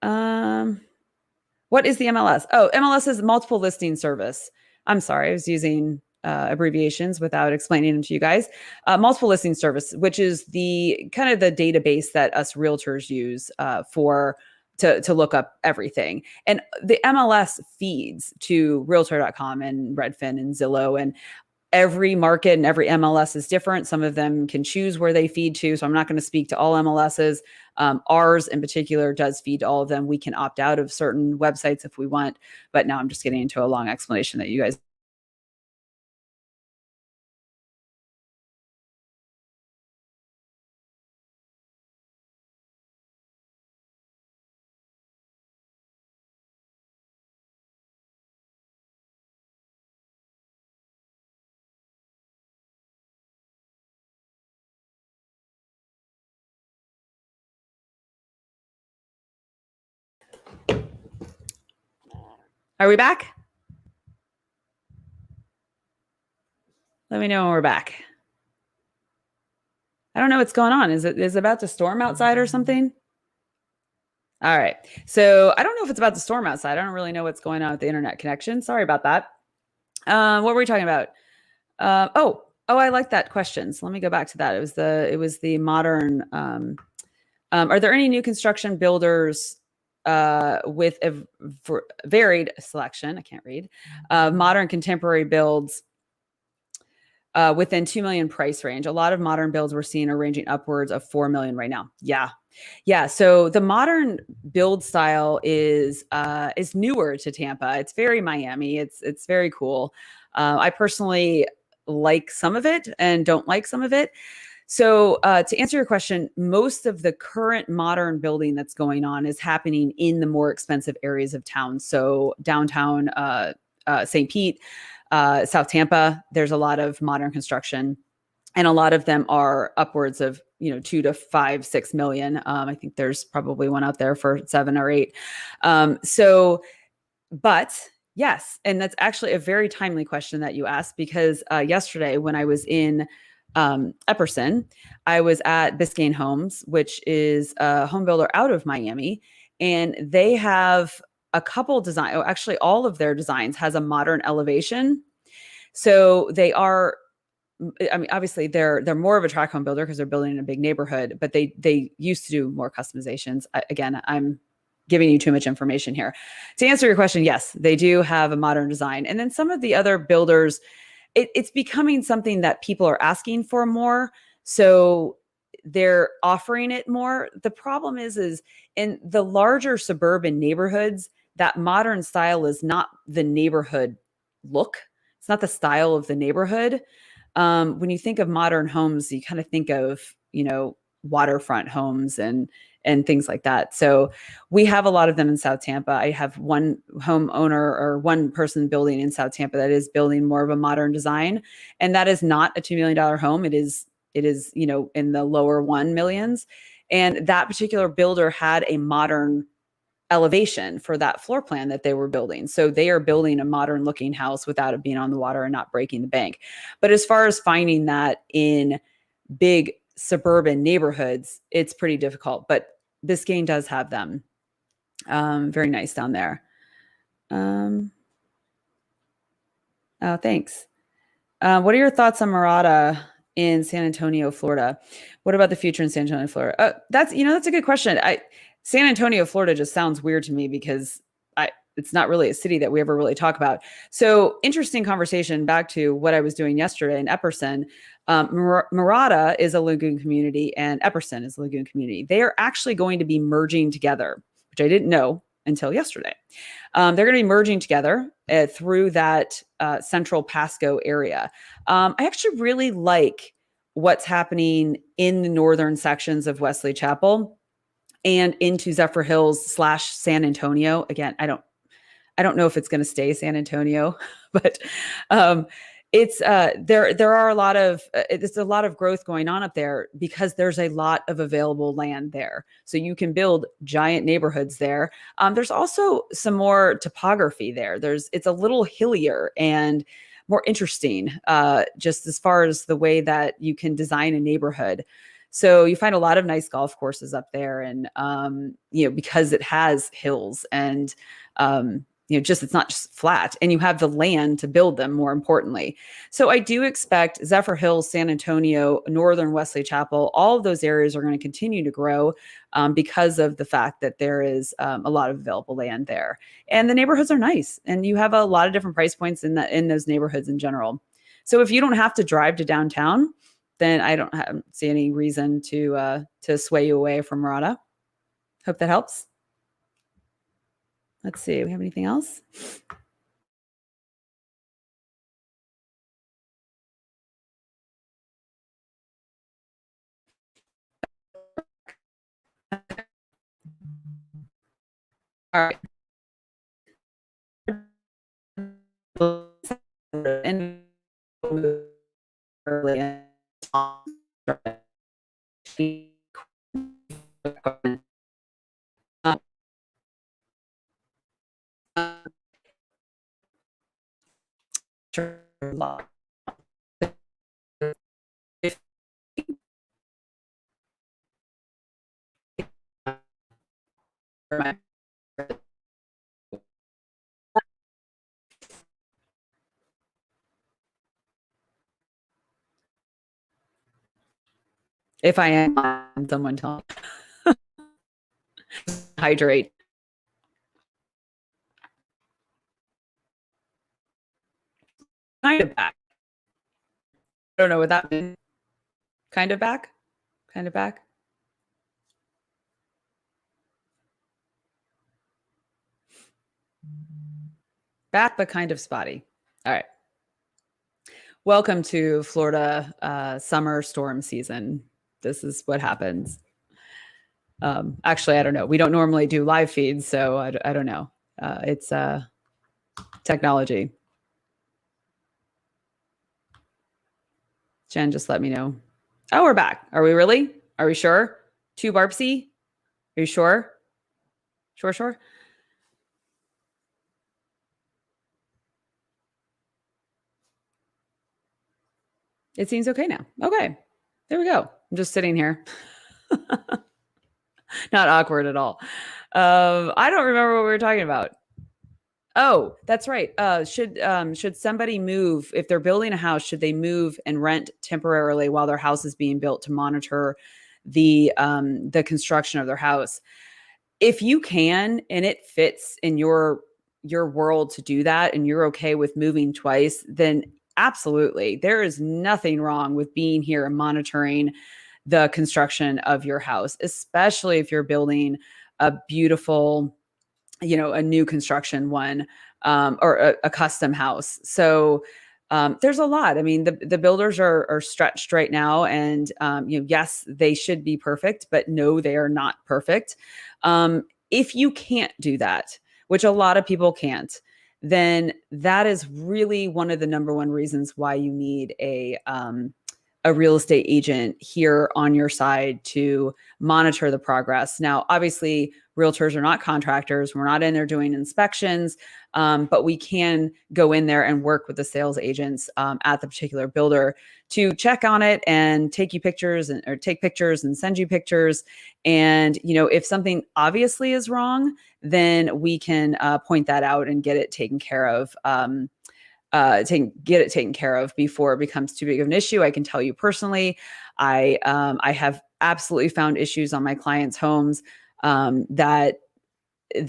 What is the MLS? Oh, MLS is multiple listing service. I'm sorry, I was using abbreviations without explaining them to you guys. Multiple listing service, which is the kind of the database that us realtors use to look up everything. And the MLS feeds to realtor.com and Redfin and Zillow, and every market and every MLS is different. Some of them can choose where they feed to. So I'm not going to speak to all MLSs. Ours in particular does feed to all of them. We can opt out of certain websites if we want. But now I'm just getting into a long explanation that you guys Are we back? Let me know when we're back. I don't know what's going on. Is it about to storm outside or something? All right. So I don't know if it's about to storm outside. I don't really know what's going on with the internet connection. Sorry about that. What were we talking about? Oh, I like that question. So let me go back to that. It was the modern. Are there any new construction builders with a varied selection? I can't read. Modern contemporary builds within 2 million price range. A lot of modern builds we're seeing are ranging upwards of 4 million right now. Yeah. So the modern build style is newer to Tampa. It's very Miami. It's very cool. I personally like some of it and don't like some of it. So to answer your question, most of the current modern building that's going on is happening in the more expensive areas of town. So downtown St. Pete, South Tampa, there's a lot of modern construction, and a lot of them are upwards of 2 to 5, 6 million. I think there's probably one out there for 7 or 8. So, but yes, and that's actually a very timely question that you asked, because yesterday when I was in Epperson, I was at Biscayne Homes, which is a home builder out of Miami, and they have a couple design. Oh, actually, all of their designs has a modern elevation. So they are. I mean, obviously, they're more of a tract home builder because they're building in a big neighborhood, but they used to do more customizations. Again, I'm giving you too much information here. To answer your question, yes, they do have a modern design, and then some of the other builders, it's becoming something that people are asking for more. So they're offering it more. The problem is in the larger suburban neighborhoods, that modern style is not the neighborhood look. It's not the style of the neighborhood. When you think of modern homes, you kind of think of, waterfront homes and things like that. So we have a lot of them in South Tampa. I have one homeowner or one person building in South Tampa that is building more of a modern design, and that is not a $2 million home. It is in the lower 1 millions, and that particular builder had a modern elevation for that floor plan that they were building. So they are building a modern looking house without it being on the water and not breaking the bank. But as far as finding that in big suburban neighborhoods, it's pretty difficult. But Biscayne does have them. Very nice down there. Um, oh, thanks. What are your thoughts on Murata in San Antonio, Florida? What about the future in San Antonio, Florida? That's a good question. San Antonio, Florida just sounds weird to me because it's not really a city that we ever really talk about. So interesting conversation back to what I was doing yesterday in Epperson. Murata is a lagoon community and Epperson is a lagoon community. They are actually going to be merging together, which I didn't know until yesterday. They're going to be merging together through that central Pasco area. I actually really like what's happening in the northern sections of Wesley Chapel and into Zephyrhills/San Antonio. Again, I don't know if it's going to stay San Antonio, but um, it's there are a lot of it's a lot of growth going on up there because there's a lot of available land there, so you can build giant neighborhoods there. There's also some more topography there. It's a little hillier and more interesting, just as far as the way that you can design a neighborhood. So you find a lot of nice golf courses up there, and because it has hills and it's not just flat, and you have the land to build them, more importantly. So I do expect Zephyrhills, San Antonio, northern Wesley Chapel, all of those areas are going to continue to grow because of the fact that there is a lot of available land there, and the neighborhoods are nice, and you have a lot of different price points in those neighborhoods in general. So if you don't have to drive to downtown, then I don't see any reason to sway you away from Murata. Hope that helps. Let's see. We have anything else? All right. And If I am, someone tell me. Hydrate. Kind of back. I don't know what that means. Kind of back? Kind of back? Back, but kind of spotty. All right. Welcome to Florida summer storm season. This is what happens. Actually, I don't know. We don't normally do live feeds, so I don't know. It's technology. Jen, just let me know. Oh, we're back. Are we really? Are we sure? Two Barpsy? Are you sure? Sure. It seems okay now. Okay. There we go. I'm just sitting here. Not awkward at all. I don't remember what we were talking about. Oh, that's right. Should somebody move if they're building a house? Should they move and rent temporarily while their house is being built to monitor the construction of their house? If you can and it fits in your world to do that, and you're okay with moving twice, then absolutely, there is nothing wrong with being here and monitoring the construction of your house, especially if you're building a beautiful, a new construction one, or a custom house. So there's a lot. I mean, the builders are stretched right now, and yes, they should be perfect, but no, they are not perfect. If you can't do that, which a lot of people can't, then that is really one of the number one reasons why you need a real estate agent here on your side to monitor the progress. Now, obviously, realtors are not contractors. We're not in there doing inspections, but we can go in there and work with the sales agents at the particular builder to check on it and take you pictures or take pictures and send you pictures. And, if something obviously is wrong, then we can point that out and get it taken care of. Get it taken care of before it becomes too big of an issue. I can tell you personally, I have absolutely found issues on my clients' homes that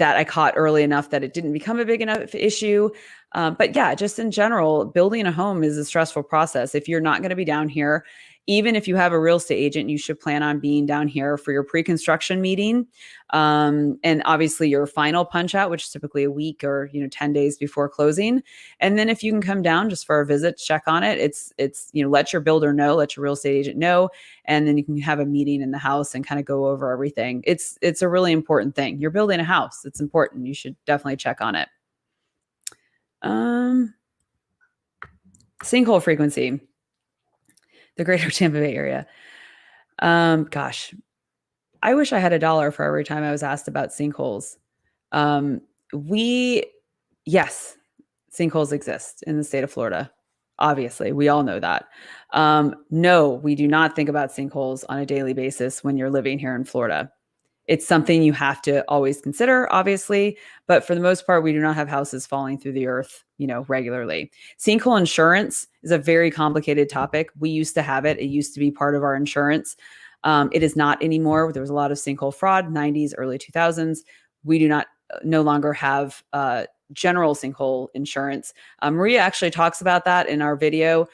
I caught early enough that it didn't become a big enough issue. But yeah, just in general, building a home is a stressful process. If you're not going to be down here, even if you have a real estate agent, you should plan on being down here for your pre-construction meeting. And obviously your final punch out, which is typically a week or, 10 days before closing. And then if you can come down just for a visit, check on it. It's, let your builder know, let your real estate agent know, and then you can have a meeting in the house and kind of go over everything. It's a really important thing. You're building a house. It's important. You should definitely check on it. Sinkhole frequency, the greater Tampa Bay area. Gosh, I wish I had $1 for every time I was asked about sinkholes. Yes, sinkholes exist in the state of Florida. Obviously, we all know that. No, we do not think about sinkholes on a daily basis when you're living here in Florida. It's something you have to always consider, obviously, but for the most part, we do not have houses falling through the earth, regularly. Sinkhole insurance is a very complicated topic. We used to have it. It used to be part of our insurance. It is not anymore. There was a lot of sinkhole fraud, 90s, early 2000s. We do not no longer have general sinkhole insurance. Maria actually talks about that in our video.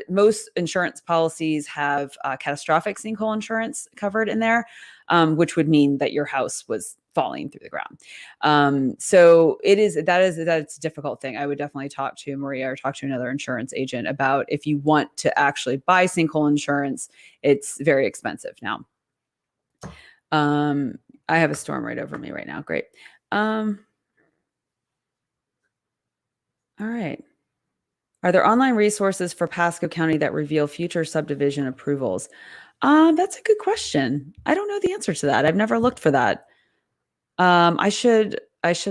Most insurance policies have catastrophic sinkhole insurance covered in there, which would mean that your house was falling through the ground. So that's a difficult thing. I would definitely talk to Maria or talk to another insurance agent about if you want to actually buy sinkhole insurance. It's very expensive now. I have a storm right over me right now. Great. All right. Are there online resources for Pasco County that reveal future subdivision approvals? That's a good question. I don't know the answer to that. I've never looked for that. I should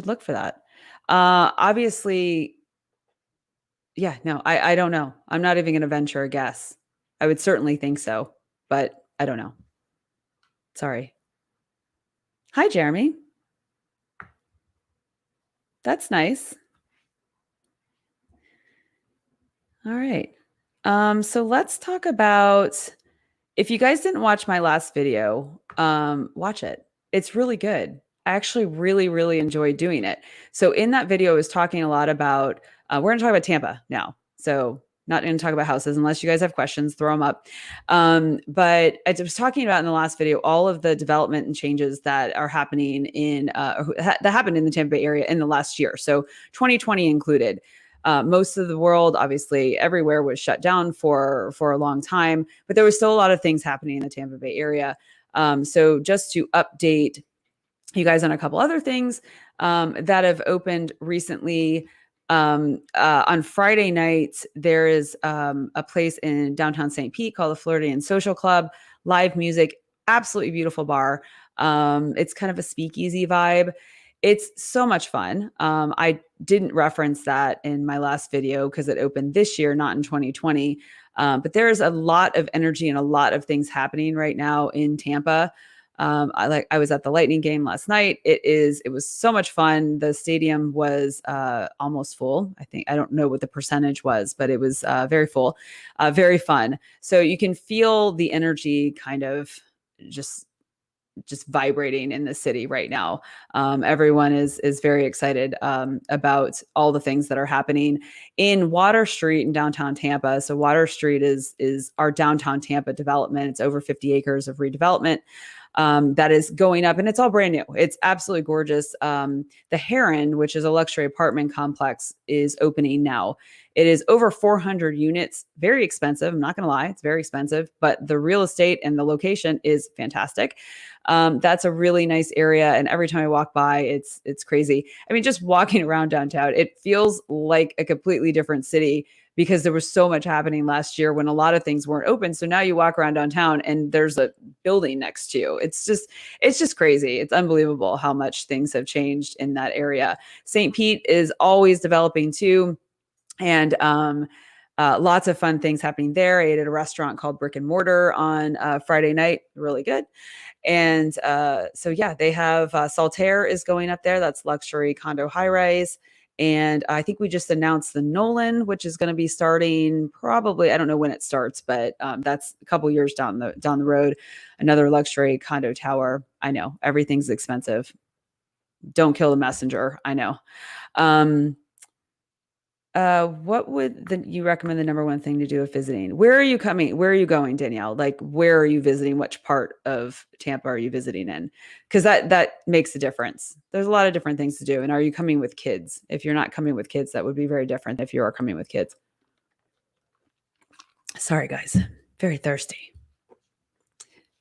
look for that. Obviously, Yeah, no, I don't know. I'm not even going to venture a guess. I would certainly think so, but I don't know. Sorry. Hi, Jeremy. That's nice. All right. So let's talk about, if you guys didn't watch my last video, watch it. It's really good. I actually really, really enjoyed doing it. So in that video, I was talking a lot about, we're going to talk about Tampa now. So not going to talk about houses unless you guys have questions, throw them up. But I was talking about in the last video, all of the development and changes that are happening that happened in the Tampa Bay area in the last year. So 2020 included. Most of the world, obviously, everywhere was shut down for a long time, but there was still a lot of things happening in the Tampa Bay area. So just to update you guys on a couple other things that have opened recently. On Friday nights, there is a place in downtown St. Pete called the Floridian Social Club. Live music, absolutely beautiful bar. It's kind of a speakeasy vibe. It's so much fun. I didn't reference that in my last video because it opened this year, not in 2020. But there's a lot of energy and a lot of things happening right now in Tampa. I was at the Lightning game last night. It was so much fun. The stadium was almost full. I don't know what the percentage was, but it was very full, very fun. So you can feel the energy kind of just vibrating in the city right now. Everyone is very excited about all the things that are happening in Water Street in downtown Tampa. So Water Street is our downtown Tampa development. It's over 50 acres of redevelopment. That is going up, and it's all brand new. It's absolutely gorgeous. The Heron, which is a luxury apartment complex, is opening now. It is over 400 units, very expensive. I'm not going to lie, it's very expensive, but the real estate and the location is fantastic. That's a really nice area, and every time I walk by, it's crazy. I mean, just walking around downtown, it feels like a completely different city because there was so much happening last year when a lot of things weren't open. So now you walk around downtown and there's a building next to you. It's just crazy. It's unbelievable how much things have changed in that area. St. Pete is always developing too. And lots of fun things happening there. I ate at a restaurant called Brick and Mortar on Friday night. Really good. And so, yeah, they have Saltaire is going up there. That's luxury condo high rise. And I think we just announced the Nolan, which is going to be starting probably, I don't know when it starts, but that's a couple years down the road. Another luxury condo tower. I know everything's expensive. Don't kill the messenger. I know. What would you recommend the number one thing to do if visiting? Where are you coming? Where are you going, Danielle? Like, where are you visiting? Which part of Tampa are you visiting in? Because that makes a difference. There's a lot of different things to do. And are you coming with kids? If you're not coming with kids, that would be very different if you are coming with kids. Sorry, guys. Very thirsty.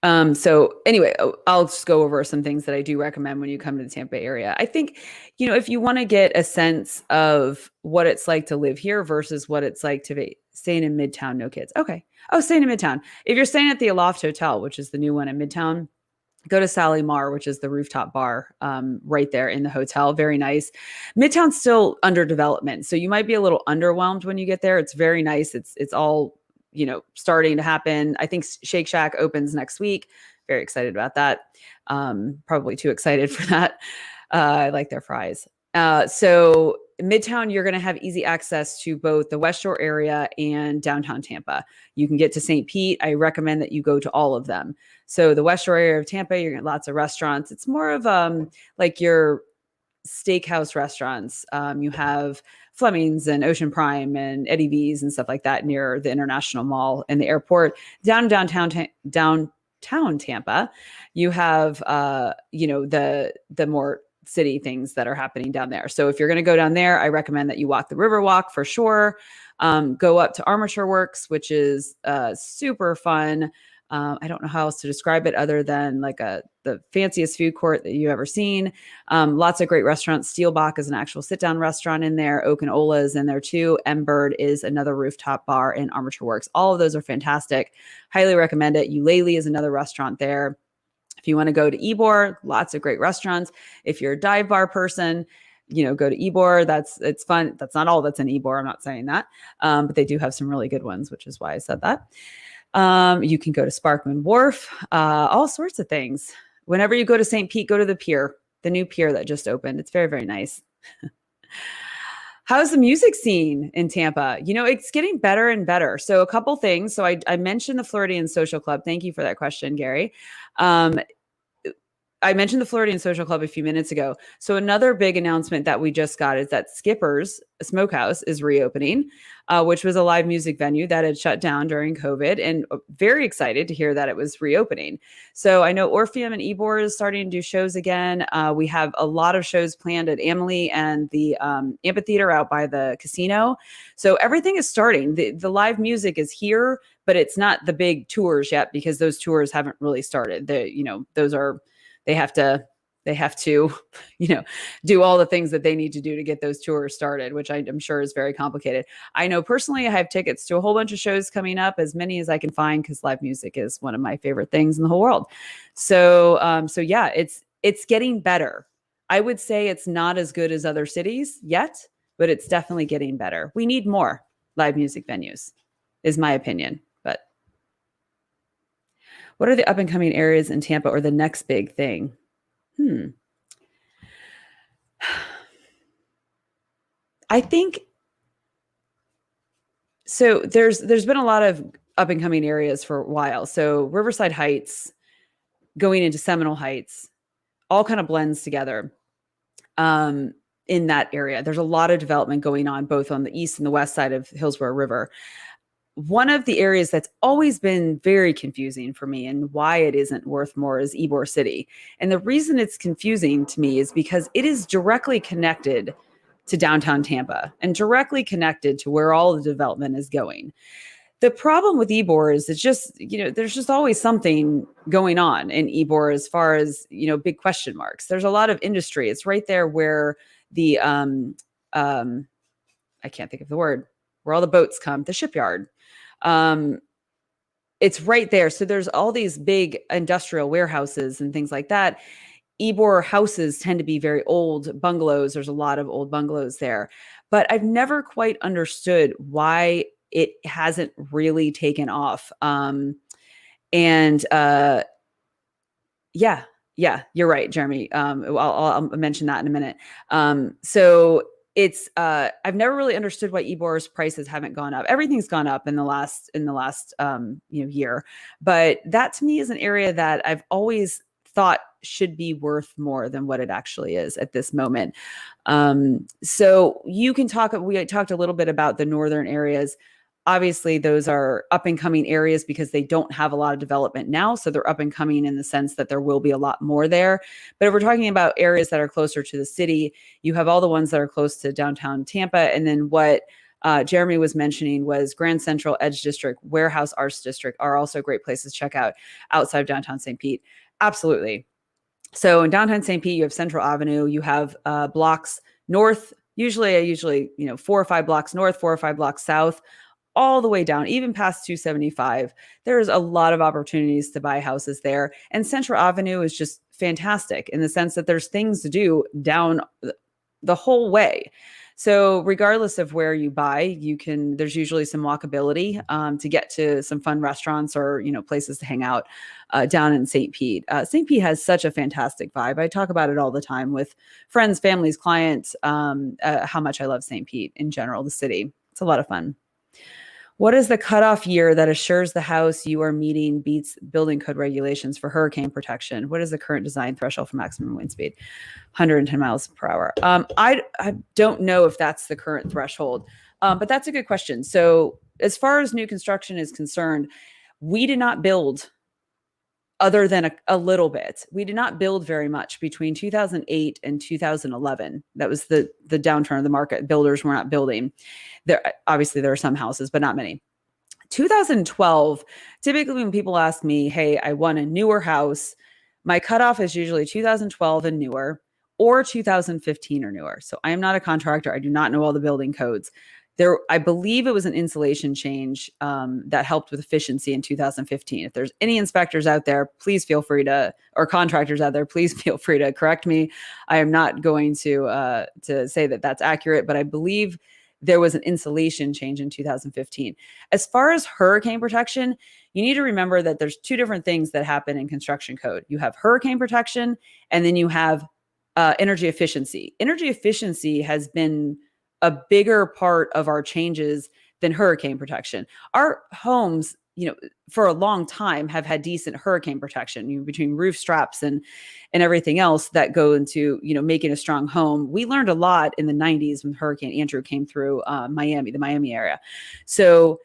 So anyway, I'll just go over some things that I do recommend when you come to the Tampa Bay area. I think, if you want to get a sense of what it's like to live here versus what it's like to be staying in Midtown, no kids. Okay. Oh, staying in Midtown. If you're staying at the Aloft Hotel, which is the new one in Midtown, go to Sally Mar, which is the rooftop bar right there in the hotel. Very nice. Midtown's still under development, so you might be a little underwhelmed when you get there. It's very nice. It's all starting to happen. I think Shake Shack opens next week. Very excited about that. Probably too excited for that. I like their fries. So Midtown, you're going to have easy access to both the West Shore area and downtown Tampa. You can get to St. Pete. I recommend that you go to all of them. So the West Shore area of Tampa, you're going to get lots of restaurants. It's more of like your steakhouse restaurants. You have Fleming's and Ocean Prime and Eddie V's and stuff like that near the International Mall and the airport. Downtown Tampa, you have the more city things that are happening down there. So if you're going to go down there, I recommend that you walk the Riverwalk for sure. Go up to Armature Works, which is super fun. I don't know how else to describe it other than like the fanciest food court that you've ever seen. Lots of great restaurants. Steelbach is an actual sit-down restaurant in there. Oak and Ola is in there too. M-Bird is another rooftop bar in Armature Works. All of those are fantastic. Highly recommend it. Eulalie is another restaurant there. If you want to go to Ybor, lots of great restaurants. If you're a dive bar person, go to Ybor. It's fun. That's not all that's in Ybor. I'm not saying that, but they do have some really good ones, which is why I said that. You can go to Sparkman Wharf, all sorts of things. Whenever you go to St. Pete, go to the pier, the new pier that just opened. It's very, very nice. How's the music scene in Tampa? It's getting better and better. So a couple things. So I mentioned the Floridian Social Club. Thank you for that question, Gary. I mentioned the Floridian Social Club a few minutes ago. So another big announcement that we just got is that Skipper's Smokehouse is reopening, which was a live music venue that had shut down during COVID, and very excited to hear that it was reopening. So I know Orpheum and Ybor is starting to do shows again. We have a lot of shows planned at Amalie and the amphitheater out by the casino. So everything is starting. The live music is here, but it's not the big tours yet because those tours haven't really started. They have to, do all the things that they need to do to get those tours started, which I'm sure is very complicated. I know personally I have tickets to a whole bunch of shows coming up, as many as I can find, because live music is one of my favorite things in the whole world. So yeah, it's getting better. I would say it's not as good as other cities yet, but it's definitely getting better. We need more live music venues, is my opinion. What are the up and coming areas in Tampa, or the next big thing? I think so. There's been a lot of up and coming areas for a while. So Riverside Heights, going into Seminole Heights, all kind of blends together. In that area, there's a lot of development going on both on the east and the west side of Hillsborough River. One of the areas that's always been very confusing for me and why it isn't worth more is Ybor City. And the reason it's confusing to me is because it is directly connected to downtown Tampa and directly connected to where all the development is going. The problem with Ybor is it's just, there's just always something going on in Ybor as far as, big question marks. There's a lot of industry. It's right there where the, I can't think of the word, where all the boats come, the shipyard. It's right there. So there's all these big industrial warehouses and things like that. Ybor houses tend to be very old bungalows. There's a lot of old bungalows there, but I've never quite understood why it hasn't really taken off. Yeah, you're right, Jeremy. I'll mention that in a minute. So it's I've never really understood why Ybor's prices haven't gone up. Everything's gone up in the last year, but that to me is an area that I've always thought should be worth more than what it actually is at this moment. So you can we talked a little bit about the northern areas. Obviously, those are up and coming areas because they don't have a lot of development now. So they're up and coming in the sense that there will be a lot more there. But if we're talking about areas that are closer to the city, you have all the ones that are close to downtown Tampa. And then what Jeremy was mentioning was Grand Central, Edge District, Warehouse Arts District are also great places to check out outside of downtown St. Pete. Absolutely. So in downtown St. Pete, you have Central Avenue, you have blocks north, usually 4 or 5 blocks north, 4 or 5 blocks south, all the way down, even past 275. There's a lot of opportunities to buy houses there. And Central Avenue is just fantastic in the sense that there's things to do down the whole way. So regardless of where you buy, there's usually some walkability to get to some fun restaurants or, places to hang out down in St. Pete. St. Pete has such a fantastic vibe. I talk about it all the time with friends, families, clients, how much I love St. Pete in general, the city. It's a lot of fun. What is the cutoff year that assures the house you are meeting beats building code regulations for hurricane protection? What is the current design threshold for maximum wind speed? 110 miles per hour. I don't know if that's the current threshold, but that's a good question. So as far as new construction is concerned, we did not build other than a little bit. We did not build very much between 2008 and 2011. That was the downturn of the market. Builders were not building. Obviously, there are some houses, but not many. 2012, typically when people ask me, hey, I want a newer house, my cutoff is usually 2012 and newer or 2015 or newer. So I am not a contractor. I do not know all the building codes. I believe it was an insulation change that helped with efficiency in 2015. If there's any inspectors out there, please feel free to, or contractors out there, please feel free to correct me. I am not going to say that that's accurate, but I believe there was an insulation change in 2015. As far as hurricane protection, you need to remember that there's two different things that happen in construction code. You have hurricane protection, and then you have energy efficiency. Energy efficiency has been a bigger part of our changes than hurricane protection. Our homes, for a long time have had decent hurricane protection, between roof straps and everything else that go into, making a strong home. We learned a lot in the 90s when Hurricane Andrew came through the Miami area. So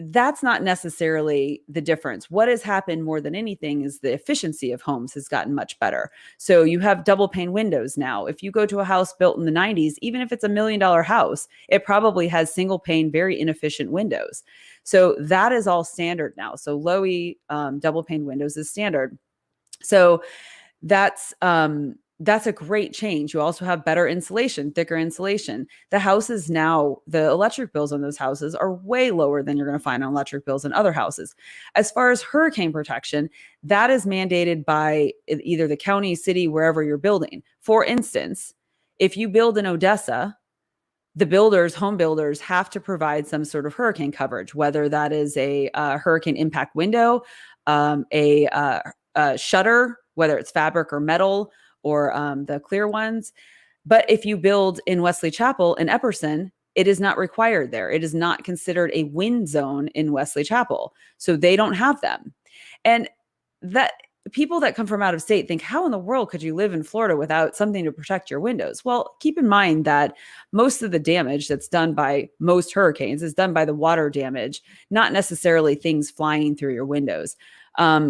that's not necessarily the difference. What has happened more than anything is the efficiency of homes has gotten much better. So you have double pane windows now. If you go to a house built in the 90s, even if it's $1 million house, it probably has single pane, very inefficient windows. So that is all standard now. So low-E double pane windows is standard. So that's a great change. You also have better insulation, thicker insulation. The houses now, the electric bills on those houses are way lower than you're going to find on electric bills in other houses. As far as hurricane protection, that is mandated by either the county, city, wherever you're building. For instance, if you build in Odessa, the home builders have to provide some sort of hurricane coverage, whether that is a hurricane impact window, a shutter, whether it's fabric or metal, or the clear ones. But if you build in Wesley Chapel in Epperson, it is not required there. It is not considered a wind zone in Wesley Chapel. So they don't have them. And that people that come from out of state think, how in the world could you live in Florida without something to protect your windows? Well, keep in mind that most of the damage that's done by most hurricanes is done by the water damage, not necessarily things flying through your windows.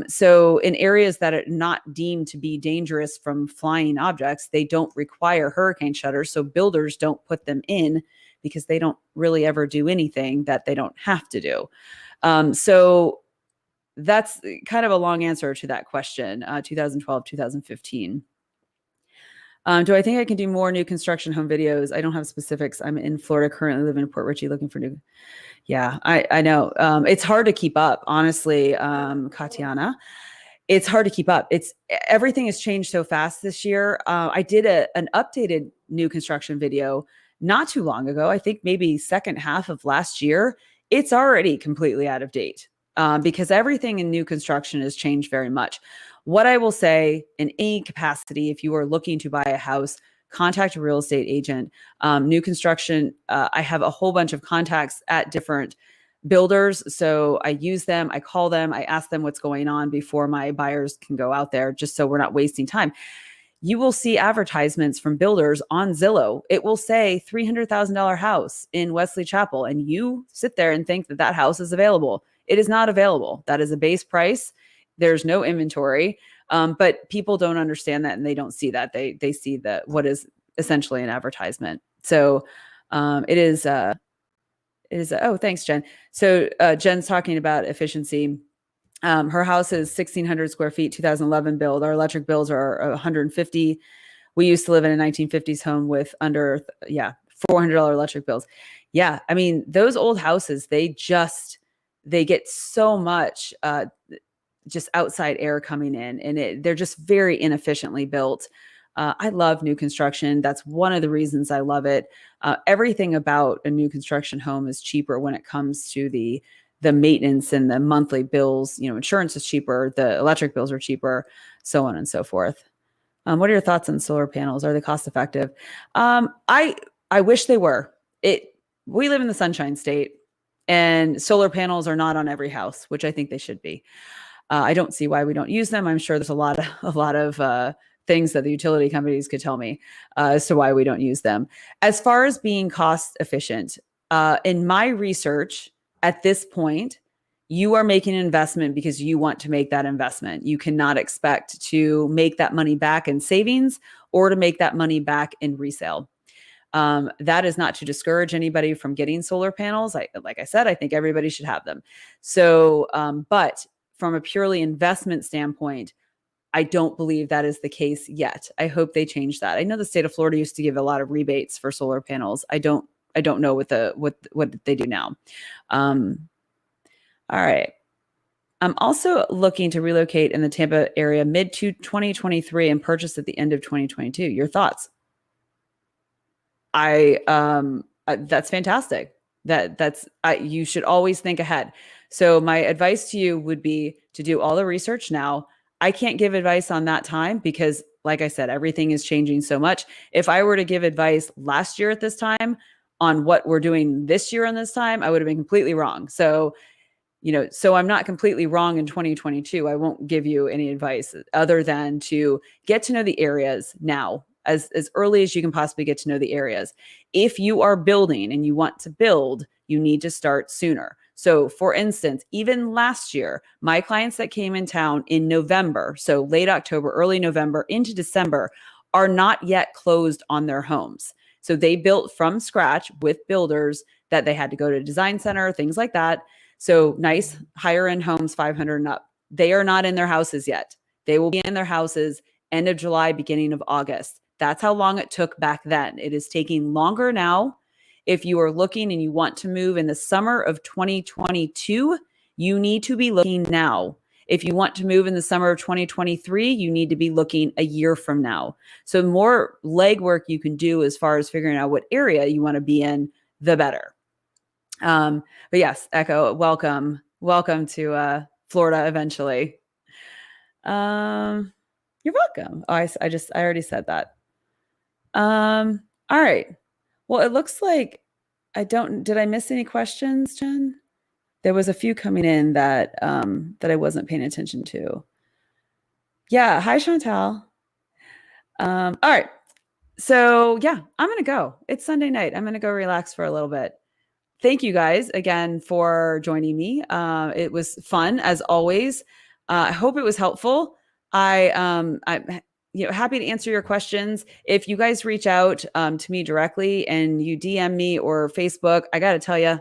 So in areas that are not deemed to be dangerous from flying objects, they don't require hurricane shutters. So builders don't put them in because they don't really ever do anything that they don't have to do. So that's kind of a long answer to that question, 2012, 2015. Do I think I can do more new construction home videos? I don't have specifics. I'm in Florida, currently living in Port Richey, looking for new. Yeah, I know. It's hard to keep up, honestly, Katiana. It's hard to keep up. Everything has changed so fast this year. I did an updated new construction video not too long ago. I think maybe second half of last year. It's already completely out of date because everything in new construction has changed very much. What I will say in any capacity, if you are looking to buy a house, contact a real estate agent. New construction, I have a whole bunch of contacts at different builders. So I use them, I call them, I ask them what's going on before my buyers can go out there, just so we're not wasting time. You will see advertisements from builders on Zillow. It will say $300,000 house in Wesley Chapel. And you sit there and think that that house is available. It is not available. That is a base price. There's no inventory. But people don't understand that and they don't see that. They see what is essentially an advertisement. So it is, oh, thanks, Jen. So Jen's talking about efficiency. Her house is 1,600 square feet, 2011 build. Our electric bills are 150. We used to live in a 1950s home with under, $400 electric bills. Yeah, I mean, those old houses, they get so much just outside air coming in, and they're just very inefficiently built. I love new construction. That's one of the reasons I love it. Everything about a new construction home is cheaper when it comes to the maintenance and the monthly bills. Insurance is cheaper, the electric bills are cheaper, so on and so forth. What are your thoughts on solar panels? Are they cost effective? I wish they were. We live in the Sunshine State, and solar panels are not on every house, which I think they should be. I don't see why we don't use them. I'm sure there's a lot of things that the utility companies could tell me as to why we don't use them. As far as being cost efficient, in my research at this point, you are making an investment because you want to make that investment. You cannot expect to make that money back in savings or to make that money back in resale. That is not to discourage anybody from getting solar panels. Like I said, I think everybody should have them. So, but from a purely investment standpoint, I don't believe that is the case yet. I hope they change that. I know the state of Florida used to give a lot of rebates for solar panels. I don't don't know what they do now. All right. I'm also looking to relocate in the Tampa area mid to 2023 and purchase at the end of 2022. Your thoughts? That's fantastic. You should always think ahead. So my advice to you would be to do all the research now. I can't give advice on that time because, like I said, everything is changing so much. If I were to give advice last year at this time on what we're doing this year on this time, I would have been completely wrong. So, so I'm not completely wrong in 2022. I won't give you any advice other than to get to know the areas now as early as you can possibly get to know the areas. If you are building and you want to build, you need to start sooner. So for instance, even last year, my clients that came in town in November, so late October, early November into December, are not yet closed on their homes. So they built from scratch with builders that they had to go to design center, things like that. So nice higher end homes, 500 and up. They are not in their houses yet. They will be in their houses end of July, beginning of August. That's how long it took back then. It is taking longer now. If you are looking and you want to move in the summer of 2022, you need to be looking now. If you want to move in the summer of 2023, you need to be looking a year from now. So the more legwork you can do as far as figuring out what area you want to be in, the better. But yes, Echo, welcome to Florida eventually. You're welcome. Oh, I already said that. All right. Well, it looks like did I miss any questions, Jen? There was a few coming in that I wasn't paying attention to. Yeah. Hi, Chantal. All right. So yeah, I'm going to go. It's Sunday night. I'm going to go relax for a little bit. Thank you guys again for joining me. It was fun as always. I hope it was helpful. I'm happy to answer your questions. If you guys reach out to me directly and you DM me or Facebook, I got to tell you,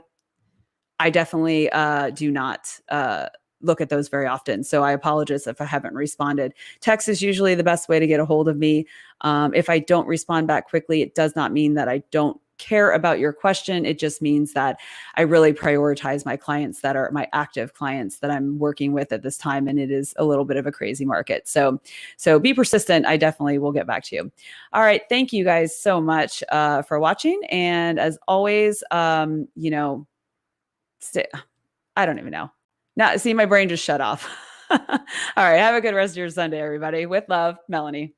I definitely do not look at those very often. So I apologize if I haven't responded. Text is usually the best way to get a hold of me. If I don't respond back quickly, it does not mean that I don't care about your question. It just means that I really prioritize my clients that are my active clients that I'm working with at this time. And it is a little bit of a crazy market. So be persistent. I definitely will get back to you. All right. Thank you guys so much for watching. And as always, I don't even know. Now, see, my brain just shut off. All right. Have a good rest of your Sunday, everybody. With love, Melanie.